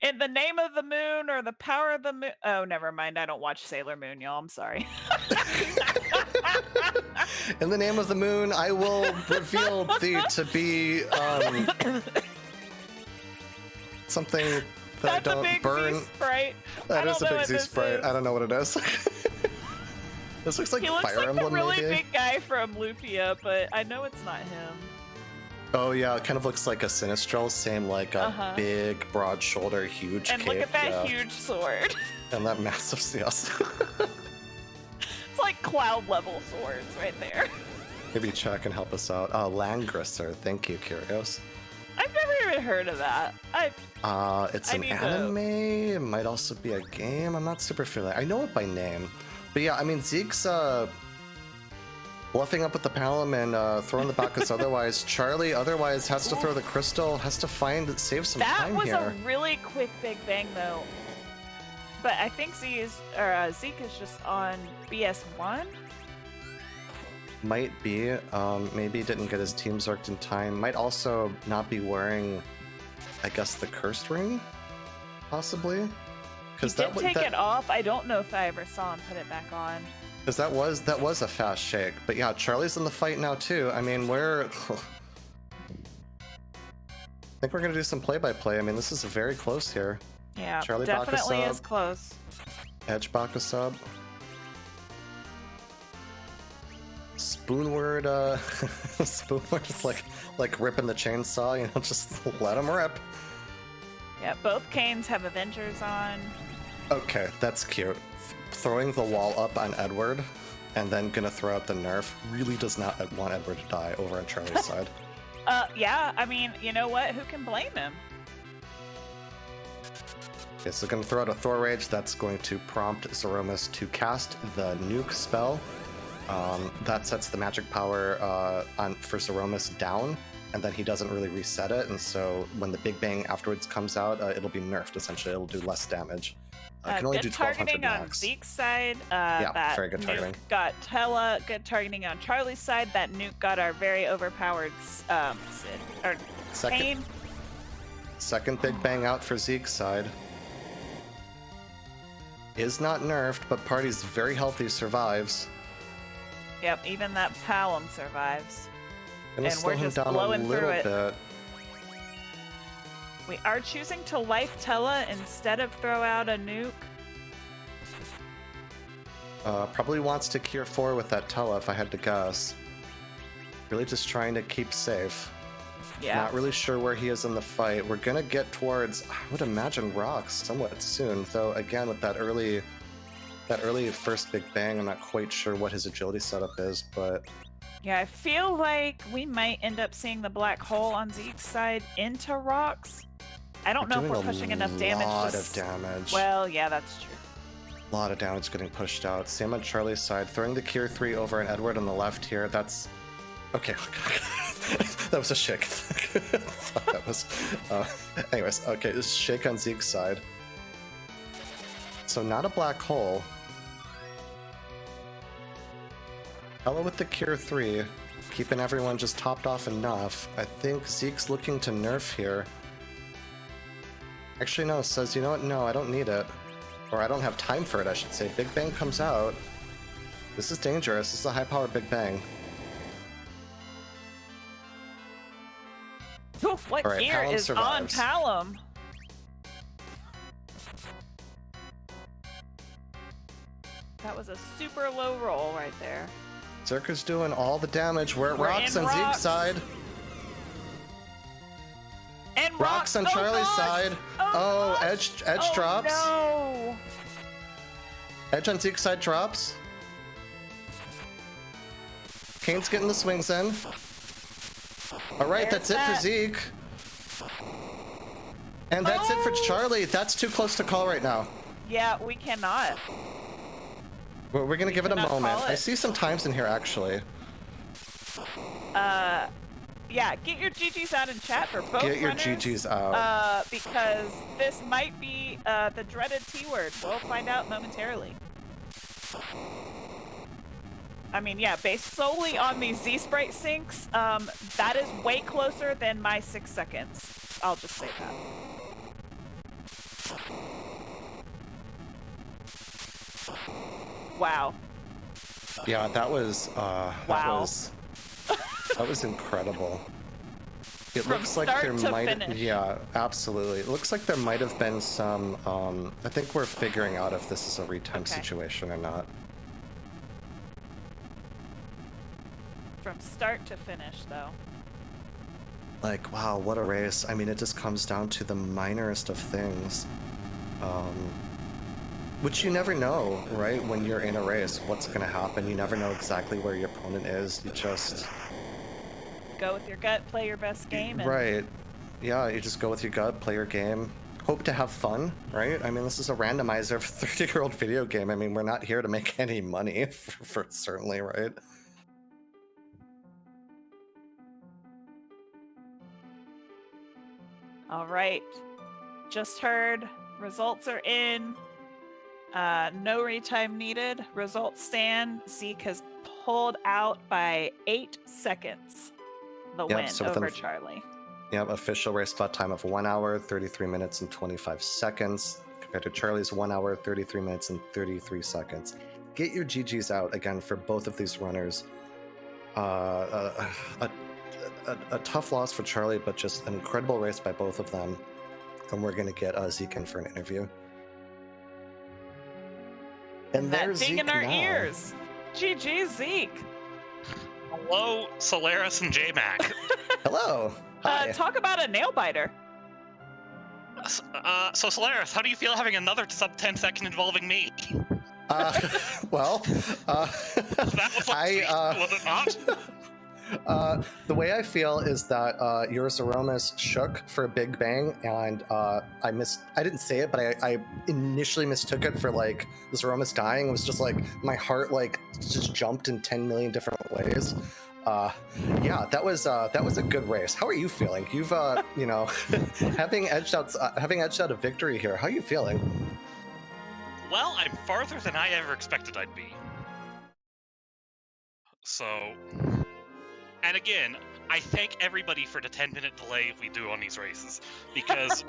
In the name of the moon or the power of the moon. Oh, never mind. I don't watch Sailor Moon, y'all. I'm sorry. In the name of the moon, I will reveal thee to be something that That's don't a big burn. Z sprite. That is a big Z this sprite. is. I don't know what it is. This looks like He looks Fire like Emblem, the really maybe. big guy from Lufia, but I know it's not him. Oh yeah, it kind of looks like a Sinistral, same like a big, broad shoulder, huge And cape. look at that yeah. huge sword. And that massive CS. It's like cloud level swords right there. Maybe Chad can help us out. Langrisser, thank you, Kyrios. I've never even heard of that. It's I an need to- anime. It might also be a game. I'm not super familiar. I know it by name. But yeah, I mean, Zeke's bluffing up with the Palom and throwing the Bacchus otherwise. Charlie otherwise has to throw the crystal, has to save some That time was here. a really quick big bang though. But I think Zeke is just on BS1. Might be. Maybe didn't get his team zerked in time. Might also not be wearing, I guess, the cursed ring, possibly. He did take it off. I don't know if I ever saw him put it back on. Because that was a fast shake. But yeah, Charlie's in the fight now too. I mean, I think we're gonna do some play-by-play. I mean, this is very close here. Yeah, Charlie definitely Bacchus is close. Edge Bacchus sub. Spoonward, Spoonward is like ripping the chainsaw, you know, just let him rip. Yeah, both Canes have Avengers on. Okay, that's cute. Throwing the wall up on Edward and then gonna throw out the nerf really does not want Edward to die over on Charlie's side. Yeah, I mean, you know what? Who can blame him? Okay, so gonna throw out a Thor Rage. That's going to prompt Zemus to cast the nuke spell. That sets the magic power for Zeromus down, and then he doesn't really reset it, and so when the Big Bang afterwards comes out, it'll be nerfed, essentially. It'll do less damage. Can only do good 1200 targeting on max. Zeke's side. Yeah, That very good targeting. nuke got Tella. Good targeting on Charlie's side. That nuke got our very overpowered Sid or Kane. Second Big Bang out for Zeke's side. Is not nerfed, but party's very healthy, survives. Yep, even that Palom survives. Gonna And slow we're him just down a blowing little through it. bit. We are choosing to life Tella instead of throw out a nuke. Probably wants to cure 4 with that Tella, if I had to guess. Really just trying to keep safe. Yeah. Not really sure where he is in the fight. We're gonna get towards, I would imagine, rocks somewhat soon. Though again, with that early first Big Bang, I'm not quite sure what his agility setup is, but Yeah, I feel like we might end up seeing the black hole on Zeke's side into rocks. I don't know if we're pushing enough damage. A lot of damage. Well, yeah, that's true. A lot of damage getting pushed out. Same on Charlie's side. Throwing the Cure 3 over on Edward on the left here. That's... Okay. That was a shake. That was... anyways, okay. This is shake on Zeke's side. So not a black hole. Ella with the Cure 3. Keeping everyone just topped off enough. I think Zeke's looking to nerf here. Actually, no. Says, you know what? No, I don't need it. Or I don't have time for it, I should say. Big Bang comes out. This is dangerous. This is a high-powered Big Bang. Oof, what right, gear Palom is on survives. Palom? That was a super low roll right there. Zerka's doing all the damage. We're at We're rocks in on Zeke's rocks. side. And Rocks on Charlie's gosh! side. Oh, gosh! Edge drops. No. Edge on Zeke's side drops. Kane's getting the swings in. Alright, There's that's it for that. Zeke. And that's it for Charlie. That's too close to call right now. Yeah, we cannot. We're gonna give it a cannot moment. call it. I see some times in here actually. Yeah, get your GGs out in chat for both Get your runners, GGs out. because this might be the dreaded T word. We'll find out momentarily. I mean, yeah, based solely on these Z-Sprite syncs, that is way closer than my 6 seconds. I'll just say that. Wow. Yeah, that was Wow. that was incredible. It From looks like start there to might finish. yeah, absolutely. It looks like there might have been some I think we're figuring out if this is a retime Okay. situation or not. From start to finish, though. Like, wow, what a race. I mean, it just comes down to the minorest of things. Which you never know, right? When you're in a race, what's going to happen. You never know exactly where your opponent is. You just... Go with your gut, play your best game. And Right. Yeah, you just go with your gut, play your game. Hope to have fun, right? I mean, this is a randomizer of a 30-year-old video game. I mean, we're not here to make any money, for certainly, right? All right. Just heard. Results are in. No retime needed. Results stand. Zeke has pulled out by 8 seconds. The Yep, win so within- over Charlie. Yep, official race spot time of 1 hour, 33 minutes, and 25 seconds, compared to Charlie's 1 hour, 33 minutes, and 33 seconds. Get your GGs out, again, for both of these runners. A tough loss for Charlie, but just an incredible race by both of them. And we're going to get Zeke in for an interview. And That there's ding Zeke in our now. ears. GG, Zeke. Hello, Solaris and JMac. Hello. Hi. Talk about a nail biter. So Solaris, how do you feel having another sub 10 second involving me? Well, That was like sweet, was it not? The way I feel is that your Zeromus shook for a big bang, and I didn't say it, but I initially mistook it for like the Zeromus dying. It was just like my heart like just jumped in 10 million different ways. Yeah, that was a good race. How are you feeling? You've you know, having edged out a victory here. How are you feeling? Well, I'm farther than I ever expected I'd be. So, and again, I thank everybody for the 10-minute delay we do on these races, because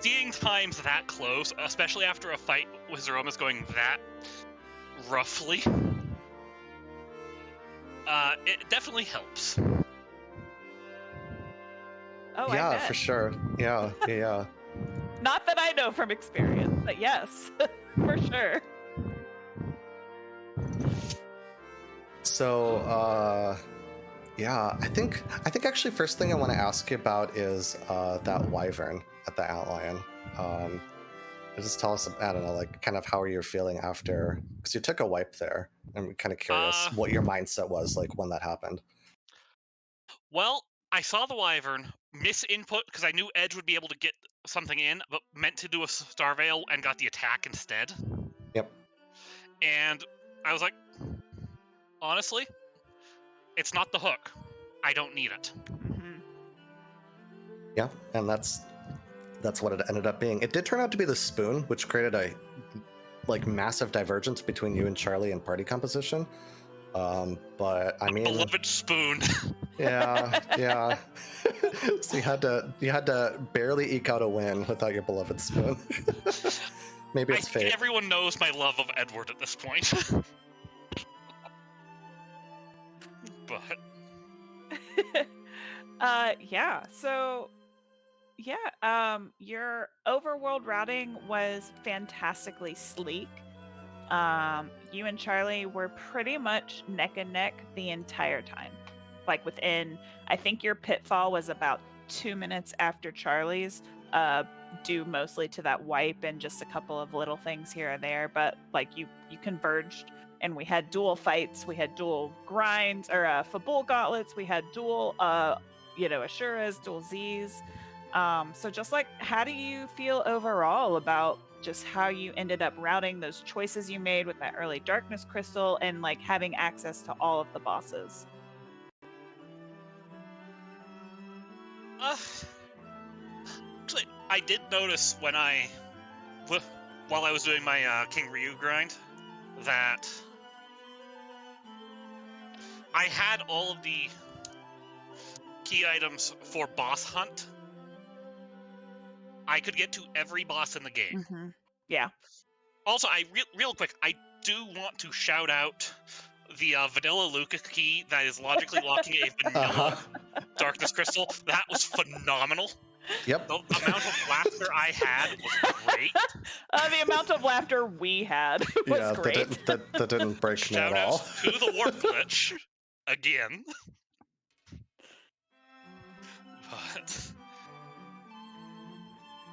seeing times that close, especially after a fight with Zeromus going that roughly, it definitely helps. Oh, Yeah, I bet. for sure. Yeah. Not that I know from experience, but yes, for sure. So, yeah, I think actually first thing I want to ask you about is that wyvern at the Outlion. Just tell us, I don't know, like kind of how you're feeling after, because you took a wipe there. I'm kind of curious what your mindset was like when that happened. Well, I saw the Wyvern, miss input because I knew Edge would be able to get something in, but meant to do a Star Veil and got the attack instead. Yep. And I was like, honestly, it's not the hook. I don't need it. Mm-hmm. Yeah, and that's what it ended up being. It did turn out to be the spoon, which created a like massive divergence between you and Charlie in party composition. But I mean, beloved spoon. yeah. So you had to barely eke out a win without your beloved spoon. Maybe it's fate. Everyone knows my love of Edward at this point. But yeah. So yeah, your overworld routing was fantastically sleek. You and Charlie were pretty much neck and neck the entire time. Like within, I think your pitfall was about 2 minutes after Charlie's, due mostly to that wipe and just a couple of little things here and there. But like you converged, and we had dual fights, we had dual grinds or Fabul gauntlets, we had dual Ashuras, dual Z's. So just like, how do you feel overall about just how you ended up routing those choices you made with that early darkness crystal and like having access to all of the bosses? Actually, I did notice while I was doing my King Ryu grind that I had all of the key items for boss hunt. I could get to every boss in the game. Mm-hmm. Yeah. Also, real quick, I do want to shout out the vanilla Luca key that is logically locking a vanilla darkness crystal. That was phenomenal. Yep. The amount of laughter I had was great. The amount of laughter we had was great. That didn't break me at all. Shout out to the warp glitch again.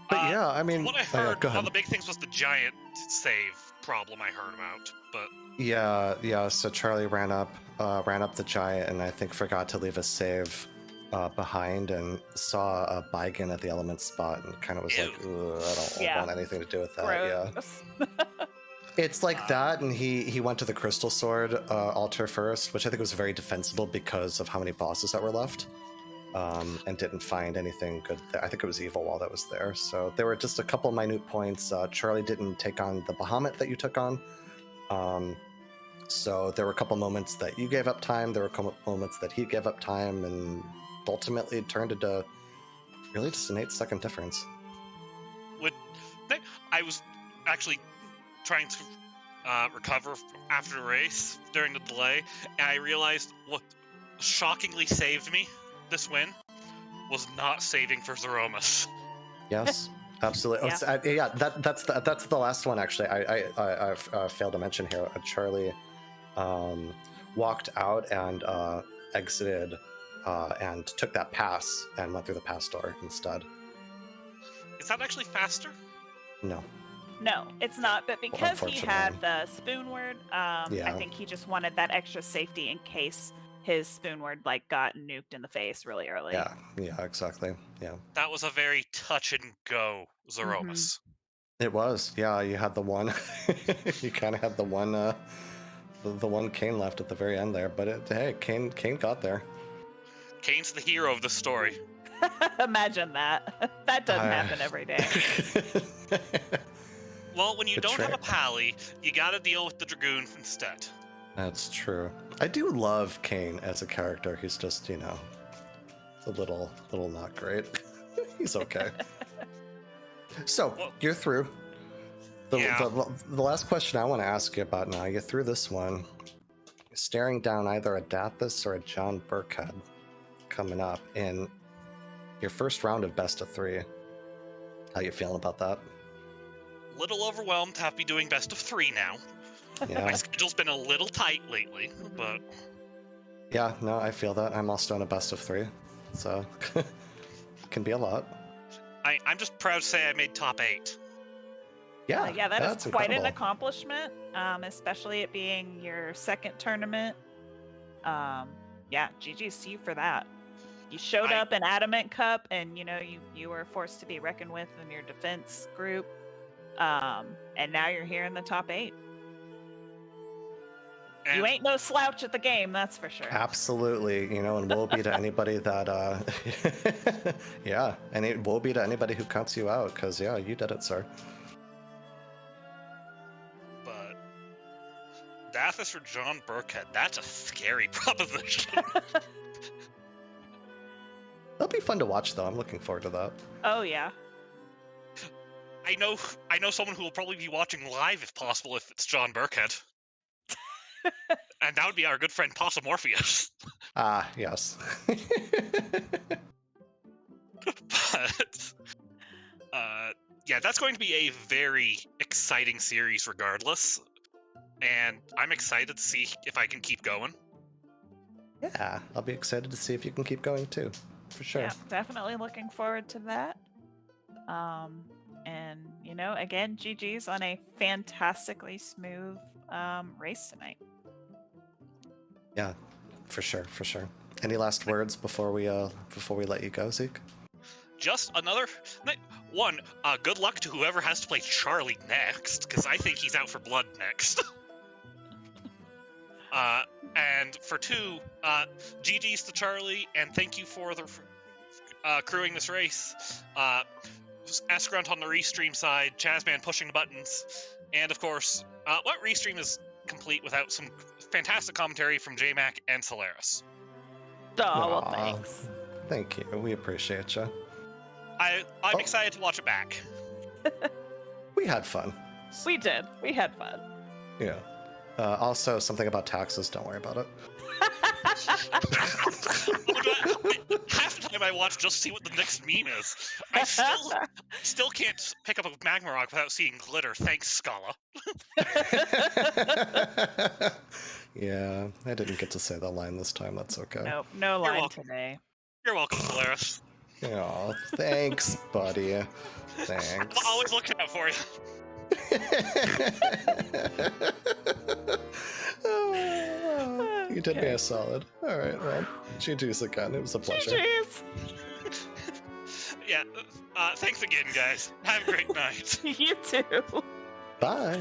But yeah, I mean, what I heard, go ahead. one of the big things was the giant save problem I heard about. But yeah. So Charlie ran up the giant, and I think forgot to leave a save behind, and saw a Baigen at the element spot, and kind of was like, I don't want anything to do with that. Gross. Yeah. It's like that, and he went to the Crystal Sword altar first, which I think was very defensible because of how many bosses that were left. And didn't find anything good there. I think it was Evil Wall that was there. So there were just a couple minute points. Charlie didn't take on the Bahamut that you took on. So there were a couple moments that you gave up time. There were a couple moments that he gave up time, and ultimately it turned into really just an 8-second difference. I was actually trying to recover after the race during the delay, and I realized what shockingly saved me this win was not saving for Zeromus. Yes, absolutely. Yeah. That's the last one actually. I failed to mention here. Charlie walked out and exited and took that pass and went through the pass door instead. Is that actually faster? No, it's not. But because he had the spoon word, I think he just wanted that extra safety in case his spoonward like got nuked in the face really early. Yeah, exactly. Yeah. That was a very touch and go Zeromus. It was. Yeah, you had the one. You kind of had the one. The one Kane left at the very end there, but hey, Kane got there. Kane's the hero of the story. Imagine that. That doesn't happen every day. Well, when you don't have a Betrayal. pally, you gotta deal with the Dragoon instead. That's true. I do love Kane as a character. He's just, a little not great. He's okay. So, Well, you're through. The yeah. last question I want to ask you about now, you're through this one. You're staring down either a Dathis or a John Burkhead coming up in your first round of best of 3. How you feeling about that? Little overwhelmed to have to be doing best of 3 now. Yeah. My schedule's been a little tight lately, but Yeah, no, I feel that. I'm also in a best of 3, so it can be a lot. I'm just proud to say I made top 8. Yeah, Yeah, that that's is quite an incredible. accomplishment, especially it being your second tournament. Yeah, GG's to you for that. You showed up in Adamant Cup, and you were forced to be reckoned with in your defense group, and now you're here in the top 8. And You ain't no slouch at the game, that's for sure. Absolutely, and woe be to anybody that, yeah, and woe be to anybody who cuts you out, because, yeah, you did it, sir. But Dathis or John Burkhead, that's a scary proposition. That'll be fun to watch, though. I'm looking forward to that. Oh yeah. I know someone who will probably be watching live if possible if it's John Burkhead. And that would be our good friend Possumorpheus. Ah, yes. But yeah, that's going to be a very exciting series regardless. And I'm excited to see if I can keep going. Yeah, I'll be excited to see if you can keep going, too. For sure. Yeah, definitely looking forward to that. And again, GG's on a fantastically smooth race tonight. Yeah, for sure. Any last words before we let you go, Zeke? Just another one. Good luck to whoever has to play Charlie next, because I think he's out for blood next. And for 2, GG's to Charlie, and thank you for the crewing this race. Escrunt on the restream side, Chazman pushing the buttons, and of course, what restream is complete without some fantastic commentary from JMac and Solaris. Oh, well, Aw, thanks. Thank you. We appreciate you. I'm excited to watch it back. We had fun. We did. We had fun. Yeah. Also, something about taxes. Don't worry about it. Half the time I watch just to see what the next meme is. I still can't pick up a magma rock without seeing glitter. Thanks, Scala. Yeah, I didn't get to say that line this time. That's okay. Nope, no line welcome. today. You're welcome, Solaris. Oh, thanks, buddy. I'm Thanks. always looking out for you. You did me a solid. All right, well, GG's again. It was a pleasure. GG's. Yeah. Thanks again, guys. Have a great night. You too. Bye.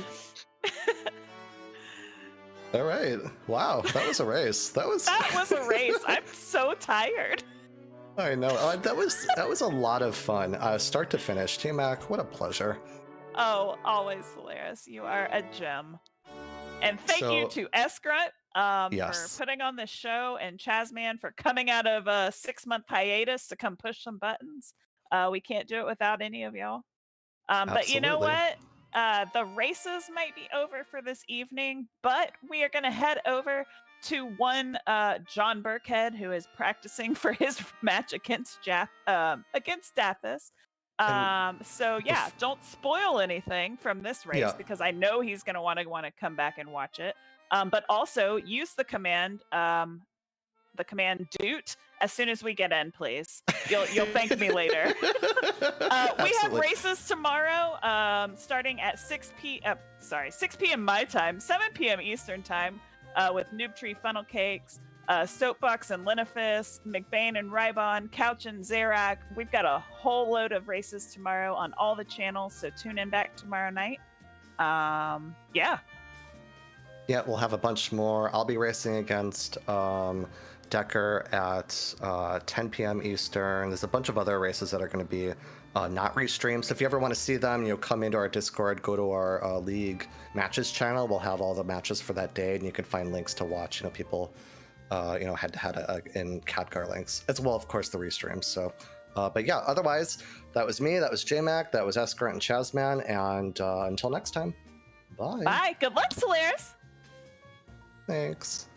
All right. Wow, that was a race. That was a race. I'm so tired. I know. That was a lot of fun. Start to finish. T-Mac, what a pleasure. Oh, always hilarious. You are a gem. And thank you So- to Escrunt Yes. for putting on this show, and Chazman for coming out of a 6-month hiatus to come push some buttons. We can't do it without any of y'all. But you know Absolutely. what? The races might be over for this evening, but we are going to head over to one John Burkhead, who is practicing for his match against Dathis. So yeah, don't spoil anything from this race, Yeah. because I know he's going to want to come back and watch it. But also use the command doot as soon as we get in, please. You'll thank me later. We have Absolutely. races tomorrow, starting at 6 p.m. my time, 7 p.m. Eastern time, with Noob Tree Funnel Cakes, Soapbox and Linefis, McBain and Rybon, Couch and Zarak. We've got a whole load of races tomorrow on all the channels, so tune in back tomorrow night. Yeah. Yeah, we'll have a bunch more. I'll be racing against Decker at 10 p.m. Eastern. There's a bunch of other races that are going to be not restreamed. So if you ever want to see them, come into our Discord, go to our League Matches channel. We'll have all the matches for that day, and you can find links to watch, people, head-to-head in Khadgar links, as well, of course, the restreams. So, but yeah, otherwise, that was me, that was JMac, that was Escurant and Chazman, and until next time, bye. Bye. Good luck, Solaris. Thanks.